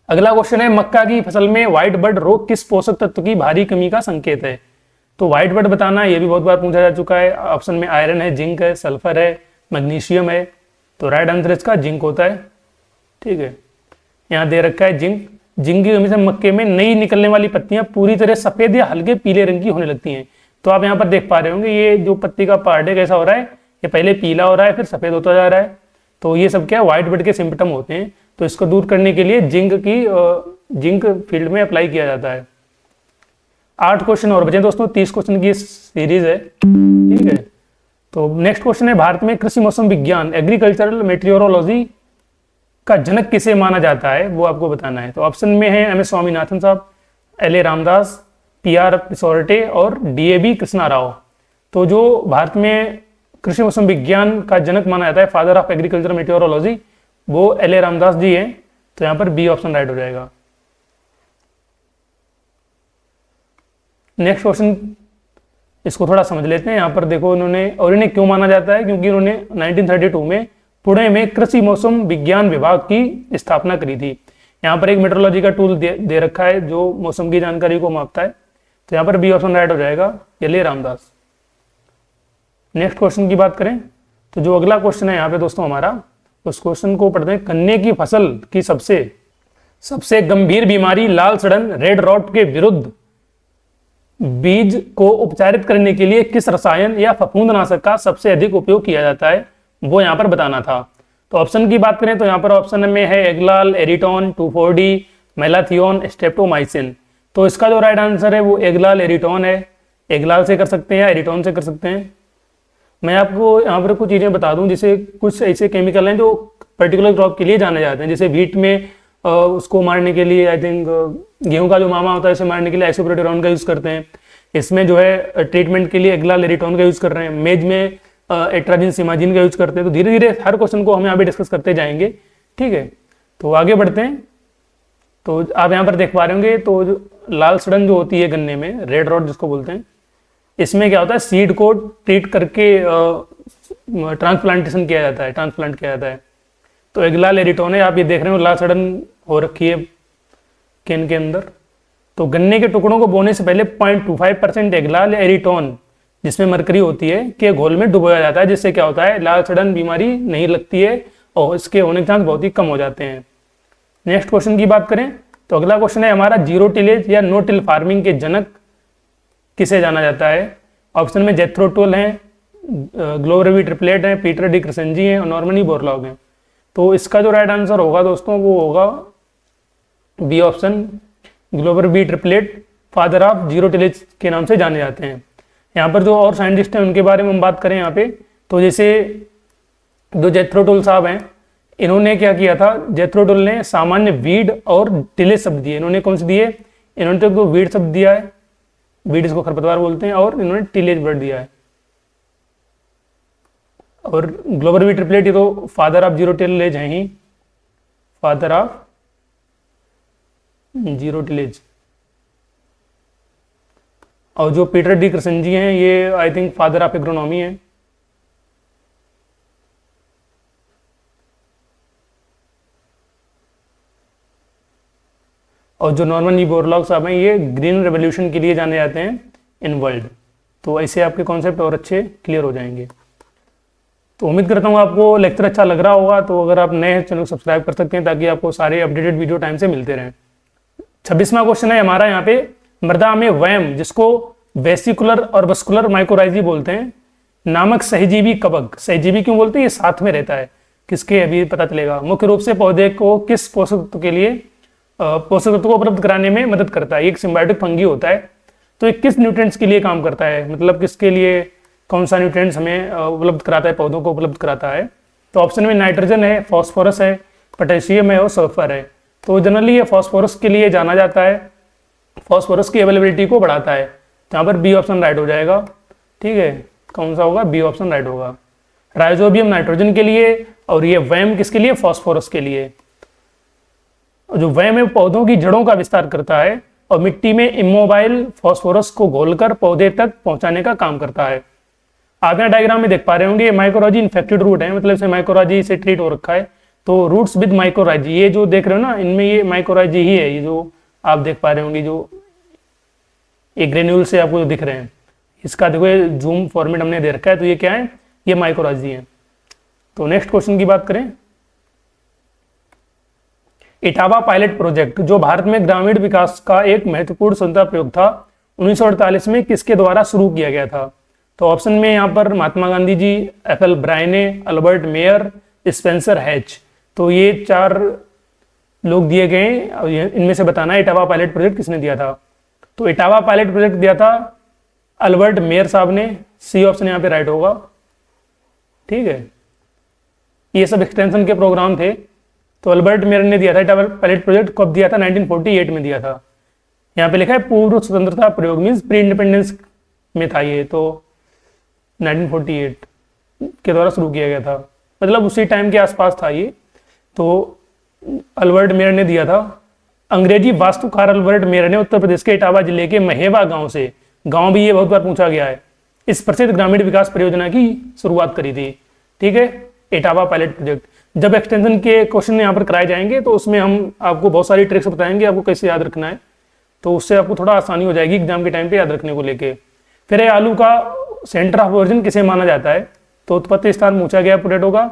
Speaker 1: अगला क्वेश्चन है, मक्का की फसल में व्हाइट बर्ड रोग किस पोषक तत्व की भारी कमी का संकेत है? तो व्हाइट बर्ड बताना, ये भी बहुत बार पूछा जा चुका है। ऑप्शन में आयरन है, जिंक है, सल्फर है, मैग्नीशियम है। तो राइट आंसर इसका जिंक होता है, ठीक है। यहाँ दे रखा है जिंक। जिंक की कमी से मक्के में नई निकलने वाली पत्तियां पूरी तरह सफेद या हल्के पीले रंग की होने लगती हैं। तो आप यहाँ पर देख पा रहे होंगे, ये जो पत्ती का पार्ट है कैसा हो रहा है, ये पहले पीला हो रहा है फिर सफेद होता जा रहा है। तो ये सब क्या व्हाइट बर्ड के सिम्टम होते हैं। तो इसको दूर करने के लिए जिंक फील्ड में अप्लाई किया जाता है। 8 क्वेश्चन और बचे दोस्तों, 30 क्वेश्चन की सीरीज है, ठीक है। तो नेक्स्ट क्वेश्चन है, भारत में कृषि मौसम विज्ञान एग्रीकल्चरल मेट्रियोरोलॉजी का जनक किसे माना जाता है, वो आपको बताना है। तो ऑप्शन में है MS स्वामीनाथन साहब, LA रामदास, PR पिसोरटे और DAV कृष्णा राव। तो जो भारत में कृषि मौसम विज्ञान का जनक माना जाता है, फादर ऑफ एग्रीकल्चर मेट्रियोरोलॉजी, वो LA रामदास जी हैं। तो यहाँ पर बी ऑप्शन राइट हो जाएगा। नेक्स्ट क्वेश्चन, इसको थोड़ा समझ लेते हैं। यहाँ पर देखो इन्हें क्यों माना जाता है, क्योंकि इन्होंने 1932 में पुणे में कृषि मौसम विज्ञान विभाग की स्थापना करी थी। यहाँ पर एक मेट्रोलॉजी का टूल दे रखा है जो मौसम की जानकारी को मापता है। तो यहाँ पर बी ऑप्शन राइट हो जाएगा, LA रामदास। नेक्स्ट क्वेश्चन की बात करें तो जो अगला क्वेश्चन है यहाँ पे दोस्तों हमारा, उस क्वेश्चन को पढ़ते हैं। गन्ने की फसल की सबसे गंभीर बीमारी लाल सड़न रेड रॉट के विरुद्ध बीज को उपचारित करने के लिए किस रसायन या फफूंदनाशक का सबसे अधिक उपयोग किया जाता है, वो यहाँ पर बताना था। तो ऑप्शन की बात करें तो यहाँ पर ऑप्शन में है एग्लाल, एरिटॉन, 2,4-D, मेलाथियोन, स्ट्रेप्टोमाइसिन। तो इसका जो राइट आंसर है वो एग्लाल एरिटॉन है। एग्लाल से कर सकते हैं या एरिटॉन से कर सकते हैं। मैं आपको यहाँ पर कुछ चीज़ें बता दूं, जैसे कुछ ऐसे केमिकल हैं जो पर्टिकुलर क्रॉप के लिए जाने जाते हैं। जैसे व्हीट में उसको मारने के लिए आई थिंक गेहूं का जो मामा होता है उसे मारने के लिए आइसोप्रोटेरॉन का यूज़ करते हैं। इसमें जो है ट्रीटमेंट के लिए एग्लाल एरिटॉन का यूज़ कर रहे हैं। मेज में एट्राजिन सिमाजिन का यूज़ करते हैं। तो धीरे धीरे हर क्वेश्चन को हम यहाँ पे डिस्कस करते जाएंगे, ठीक है। तो आगे बढ़ते हैं। तो आप यहाँ पर देख पा रहे होंगे, तो लाल सड़न जो होती है गन्ने में, रेड रॉट जिसको बोलते हैं, इसमें क्या होता है, सीड को ट्रीट करके ट्रांसप्लांटेशन किया जाता है, ट्रांसप्लांट किया जाता है। तो एग्लाल एरिटॉन है, आप ये देख रहे हो लाल सड़न हो रखी है कैन के अंदर। तो गन्ने के टुकड़ों को बोने से पहले 0.25% एग्लाल एरिटॉन जिसमें मरकरी होती है के घोल में डुबोया जाता है, जिससे क्या होता है लाल सड़न बीमारी नहीं लगती है और इसके होने के चांस बहुत ही कम हो जाते हैं। नेक्स्ट क्वेश्चन की बात करें तो अगला क्वेश्चन है हमारा, जीरो टिलेज या नो टिल फार्मिंग के जनक किसे जाना जाता है। ऑप्शन में जेथरो टुल हैं, ग्लोवर वी ट्रिपलेट हैं, पीटर डी क्रिसेंजी हैं और नॉर्मन ई बोरलॉग हैं। तो इसका जो राइट आंसर होगा दोस्तों वो होगा B option, Glover V Triplett father of zero tillage के नाम से जाने जाते हैं। यहाँ पर जो और साइंटिस्ट हैं उनके बारे में हम बात करें यहाँ पे, तो जैसे जो जेथरो टुल साहब हैं, इन्होंने क्या किया था, जेथरो टुल ने सामान्य वीड और टिलेज शब्द दिए। इन्होंने कौन से दिए, इन्होंने तो वीड शब्द दिया है, वीड इसको खरपतवार बोलते हैं, और इन्होंने टिलेज वर्ड दिया है। और ग्लोवर वी ट्रिपलेट ये तो फादर ऑफ जीरो टिलेज हैं ही, फादर ऑफ जीरो टिलेज। और जो पीटर डी क्रिसेंजी हैं ये I think father of agronomy है। और जो नॉर्मन ई बोरलॉग साहब हैं ये ग्रीन रेवोल्यूशन के लिए जाने जाते हैं इन वर्ल्ड। तो ऐसे आपके कॉन्सेप्ट और अच्छे क्लियर हो जाएंगे। तो उम्मीद करता हूँ आपको लेक्चर अच्छा लग रहा होगा। तो अगर आप नए हैं चैनल को सब्सक्राइब कर सकते हैं ताकि आपको सारे अपडेटेड वीडियो टाइम से मिलते रहें। 26वां क्वेश्चन है हमारा यहाँ पे, मृदा में वैम, जिसको वेसिकुलर और वस्कुलर माइकोराइजी बोलते हैं, नामक सहजीवी कवक, सहजीवी क्यों बोलते हैं, ये साथ में रहता है, किसके अभी पता चलेगा, मुख्य रूप से पौधे को किस पोषक तत्व के लिए पोषक तत्व को उपलब्ध कराने में मदद करता है। एक सिम्बायोटिक फंगी होता है। तो ये किस न्यूट्रिएंट्स के लिए काम करता है, मतलब किसके लिए, कौन सा न्यूट्रिएंट्स हमें उपलब्ध कराता है, पौधों को उपलब्ध कराता है। तो ऑप्शन में नाइट्रोजन है, फॉस्फोरस है, पोटेशियम है और सल्फर है। तो जनरली ये फॉस्फोरस के लिए जाना जाता है, फॉस्फोरस की अवेलेबिलिटी को बढ़ाता है। तो यहाँ पर बी ऑप्शन राइट हो जाएगा। ठीक है, कौन सा होगा, बी ऑप्शन राइट होगा। राइजोबियम नाइट्रोजन के लिए और ये वैम किसके लिए, फॉस्फोरस के लिए। जो वैम है पौधों की जड़ों का विस्तार करता है और मिट्टी में इमोबाइल फॉस्फोरस को घोलकर पौधे तक पहुंचाने का काम करता है। आप यहाँ डायग्राम में देख पा रहे होंगे माइकोराइजी इन्फेक्टेड रूट है, मतलब से माइकोराइजी से ट्रीट हो रखा है। तो रूट्स विद माइकोराइजी, ये जो देख रहे हो ना, इनमें ये माइकोराइजी ही है। ये जो आप देख पा रहे होंगे, जो एक ग्रेन्यूल से आपको दिख रहे हैं, इसका देखो ये जूम फॉर्मेट हमने दे रखा है। तो ये क्या है, ये माइकोराइजी है। तो नेक्स्ट क्वेश्चन की बात करें, इटावा पायलट प्रोजेक्ट जो भारत में ग्रामीण विकास का एक महत्वपूर्ण स्वतंत्रता प्रयोग था, 1948 में किसके द्वारा शुरू किया गया था। तो ऑप्शन में यहाँ पर Mahatma Gandhi ji, FL Brayne, Albert Mayer, Spencer Hatch. तो ये 4 लोग दिए गए, इनमें से बताना है इटावा पायलट प्रोजेक्ट किसने दिया था। तो इटावा पायलट प्रोजेक्ट दिया था अल्बर्ट मेयर साहब ने, सी ऑप्शन यहाँ पे राइट होगा। ठीक है, ये सब एक्सटेंशन के प्रोग्राम थे। तो अल्बर्ट मेयर ने दिया था इटावा पायलट प्रोजेक्ट, कब दिया था, 1948 में दिया था। यहाँ पे लिखा है पूर्व स्वतंत्रता प्रयोग, मीन्स प्री इंडिपेंडेंस में था ये। तो 1948 के द्वारा शुरू किया गया था, मतलब उसी टाइम के आसपास था ये। तो अल्बर्ट मेयर ने दिया था। अंग्रेजी वास्तुकार अल्बर्ट मेयर ने उत्तर प्रदेश के इटावा जिले के महेवा गांव से, गांव भी ये बहुत बार पूछा गया है, इस प्रसिद्ध ग्रामीण विकास परियोजना की शुरुआत करी थी। ठीक है, इटावा पायलट प्रोजेक्ट। जब एक्सटेंशन के क्वेश्चन यहाँ पर कराए जाएंगे तो उसमें हम आपको बहुत सारी ट्रिक्स बताएंगे आपको कैसे याद रखना है, तो उससे आपको थोड़ा आसानी हो जाएगी एग्जाम के टाइम पे याद रखने को लेके। फिर ये आलू का सेंटर ऑफ ओरिजिन किसे माना जाता है। तो उत्पत्ति स्थान पूछा गया पोटैटो का।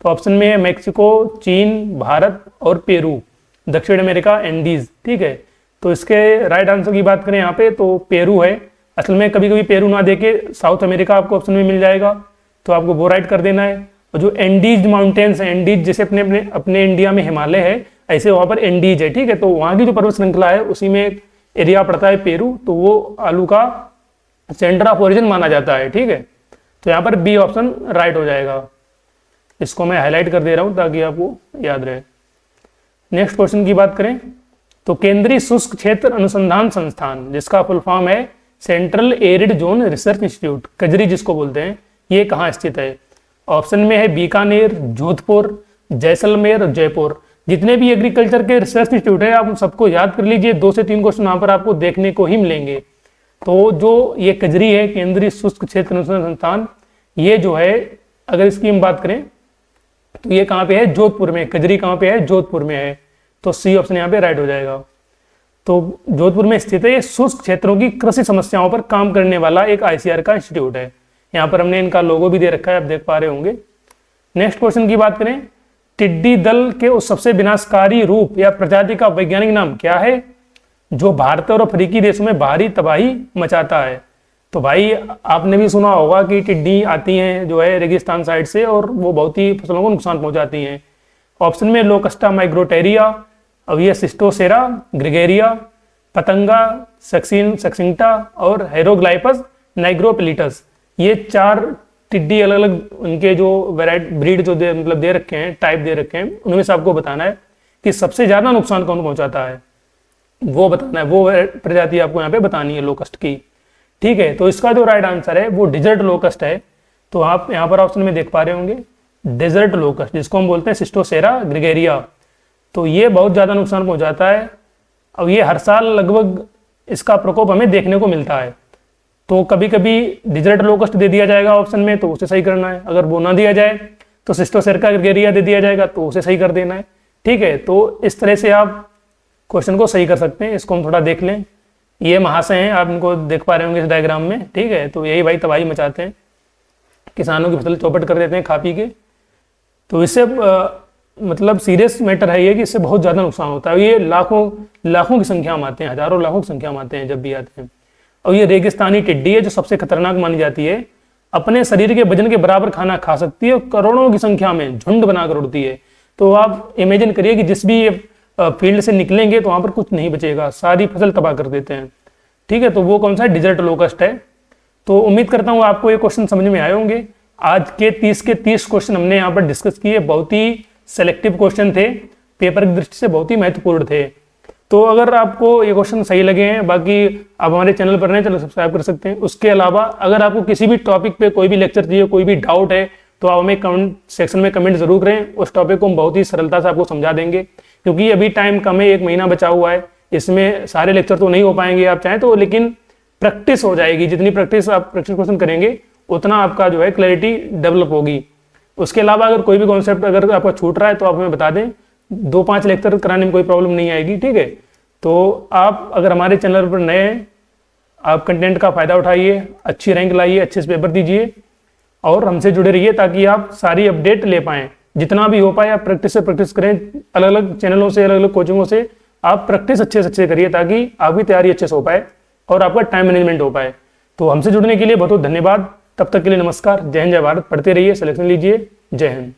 Speaker 1: तो ऑप्शन में है मैक्सिको, चीन, भारत और पेरू, दक्षिण अमेरिका, एंडीज। ठीक है, तो इसके राइट आंसर की बात करें यहाँ पे तो पेरू है। असल में कभी कभी पेरू ना देके साउथ अमेरिका आपको ऑप्शन में मिल जाएगा, तो आपको वो राइट कर देना है। और जो एंडीज माउंटेन्स हैं, एंडीज जैसे अपने इंडिया में हिमालय है, ऐसे वहाँ पर एंडीज है। ठीक है, तो वहाँ की जो पर्वत श्रृंखला है उसी में एक एरिया पड़ता है पेरू, तो वो आलू का सेंटर ऑफ ओरिजिन माना जाता है। ठीक है, तो यहाँ पर बी ऑप्शन राइट हो जाएगा। इसको मैं हाईलाइट कर दे रहा हूँ ताकि आपको याद रहे। नेक्स्ट क्वेश्चन की बात करें तो केंद्रीय शुष्क क्षेत्र अनुसंधान संस्थान, जिसका फुल फॉर्म है central arid zone research institute, कजरी जिसको बोलते हैं, ये कहाँ स्थित है। ऑप्शन में है बीकानेर, जोधपुर, जैसलमेर और जयपुर। जितने भी एग्रीकल्चर के रिसर्च इंस्टीट्यूट है आप सबको याद कर लीजिए, 2 से 3 क्वेश्चन वहां पर आपको देखने को ही मिलेंगे। तो जो ये कजरी है, केंद्रीय शुष्क क्षेत्र अनुसंधान संस्थान, ये जो है अगर इसकी हम बात करें तो ये कहाँ पे है, जोधपुर में। कजरी कहाँ पे है, जोधपुर में है। तो सी ऑप्शन यहाँ पे राइट हो जाएगा। तो जोधपुर में स्थित है, ये शुष्क क्षेत्रों की कृषि समस्याओं पर काम करने वाला एक आईसीआर का इंस्टीट्यूट है। यहाँ पर हमने इनका लोगो भी दे रखा है, आप देख पा रहे होंगे। नेक्स्ट क्वेश्चन की बात करें, टिड्डी दल के उस सबसे विनाशकारी रूप या प्रजाति का वैज्ञानिक नाम क्या है जो भारत और अफ्रीकी देशों में भारी तबाही मचाता है। तो भाई आपने भी सुना होगा कि टिड्डी आती हैं जो है रेगिस्तान साइड से और वो बहुत ही फसलों को नुकसान पहुंचाती हैं। ऑप्शन में लोकस्टा माइग्रोटेरिया, अब ये सिस्टोसेरा ग्रेगेरिया, पतंगा सक्सिंटा और हेरोग्लाइपस नाइग्रोपिलिटस, ये 4 टिड्डी अलग अलग उनके जो वेराइटी ब्रीड जो दे रखे हैं, टाइप दे रखे हैं, उनमें से आपको बताना है कि सबसे ज़्यादा नुकसान कौन पहुंचाता है, वो बताना है, वो प्रजाति आपको यहाँ पे बतानी है लोकस्ट की। ठीक है, तो इसका जो राइट आंसर है वो डिजर्ट लोकस्ट है। तो आप यहाँ पर ऑप्शन में देख पा रहे होंगे डेजर्ट लोकस्ट, जिसको हम बोलते हैं सिस्टोसेरा ग्रेगेरिया। तो ये बहुत ज़्यादा नुकसान पहुंचाता है। अब ये हर साल लगभग इसका प्रकोप हमें देखने को मिलता है। तो कभी कभी डिजर्ट लोकस्ट दे दिया जाएगा ऑप्शन में, तो उसे सही करना है। अगर वो ना दिया जाए तो सिस्टोसेरा ग्रेगेरिया दे दिया जाएगा, तो उसे सही कर देना है। ठीक है, तो इस तरह से आप क्वेश्चन को सही कर सकते हैं। इसको हम थोड़ा देख लें। ये महाशय हैं, आप इनको देख पा रहे होंगे इस डायग्राम में। ठीक है, तो यही भाई तबाही मचाते हैं, किसानों की फसल चौपट कर देते हैं खा पी के। तो इससे मतलब सीरियस मैटर है ये कि इससे बहुत ज़्यादा नुकसान होता है। ये लाखों की संख्या में आते हैं, हजारों लाखों की संख्या में आते हैं जब भी आते हैं। और ये रेगिस्तानी टिड्डी है जो सबसे खतरनाक मानी जाती है। अपने शरीर के वजन के बराबर खाना खा सकती है और करोड़ों की संख्या में झुंड बनाकर उड़ती है। तो आप इमेजिन करिए कि जिस भी फील्ड से निकलेंगे तो वहाँ पर कुछ नहीं बचेगा, सारी फसल तबाह कर देते हैं। ठीक है, तो वो कौन सा है? डिजर्ट लोकस्ट है। तो उम्मीद करता हूँ आपको ये क्वेश्चन समझ में आए होंगे। आज के 30 क्वेश्चन हमने यहाँ पर डिस्कस किए। बहुत ही सेलेक्टिव क्वेश्चन थे, पेपर की दृष्टि से बहुत ही महत्वपूर्ण थे। तो अगर आपको ये क्वेश्चन सही लगे हैं, बाकी आप हमारे चैनल पर नए चैनल सब्सक्राइब कर सकते हैं। उसके अलावा अगर आपको किसी भी टॉपिक पे कोई भी लेक्चर चाहिए, कोई भी डाउट है, तो आप हमें कमेंट सेक्शन में कमेंट जरूर करें। उस टॉपिक को हम बहुत ही सरलता से आपको समझा देंगे, क्योंकि अभी टाइम कम है, 1 महीना बचा हुआ है। इसमें सारे लेक्चर तो नहीं हो पाएंगे आप चाहें तो, लेकिन प्रैक्टिस हो जाएगी। जितनी प्रैक्टिस क्वेश्चन करेंगे उतना आपका जो है क्लैरिटी डेवलप होगी। उसके अलावा अगर कोई भी कॉन्सेप्ट अगर आपका छूट रहा है तो आप हमें बता दें, 2-5 लेक्चर कराने में कोई प्रॉब्लम नहीं आएगी। ठीक है, तो आप अगर हमारे चैनल पर नए हैं, आप कंटेंट का फायदा उठाइए, अच्छी रैंक लाइए, अच्छे से पेपर दीजिए और हमसे जुड़े रहिए, ताकि आप सारी अपडेट ले पाएँ। जितना भी हो पाए आप प्रैक्टिस से प्रैक्टिस करें, अलग अलग चैनलों से, अलग अलग कोचिंगों से आप प्रैक्टिस अच्छे से अच्छे करिए, ताकि आपकी तैयारी अच्छे से हो पाए और आपका टाइम मैनेजमेंट हो पाए। तो हमसे जुड़ने के लिए बहुत बहुत धन्यवाद। तब तक के लिए नमस्कार। जय हिंद, जय भारत। पढ़ते रहिए, सिलेक्शन लीजिए। जय हिंद।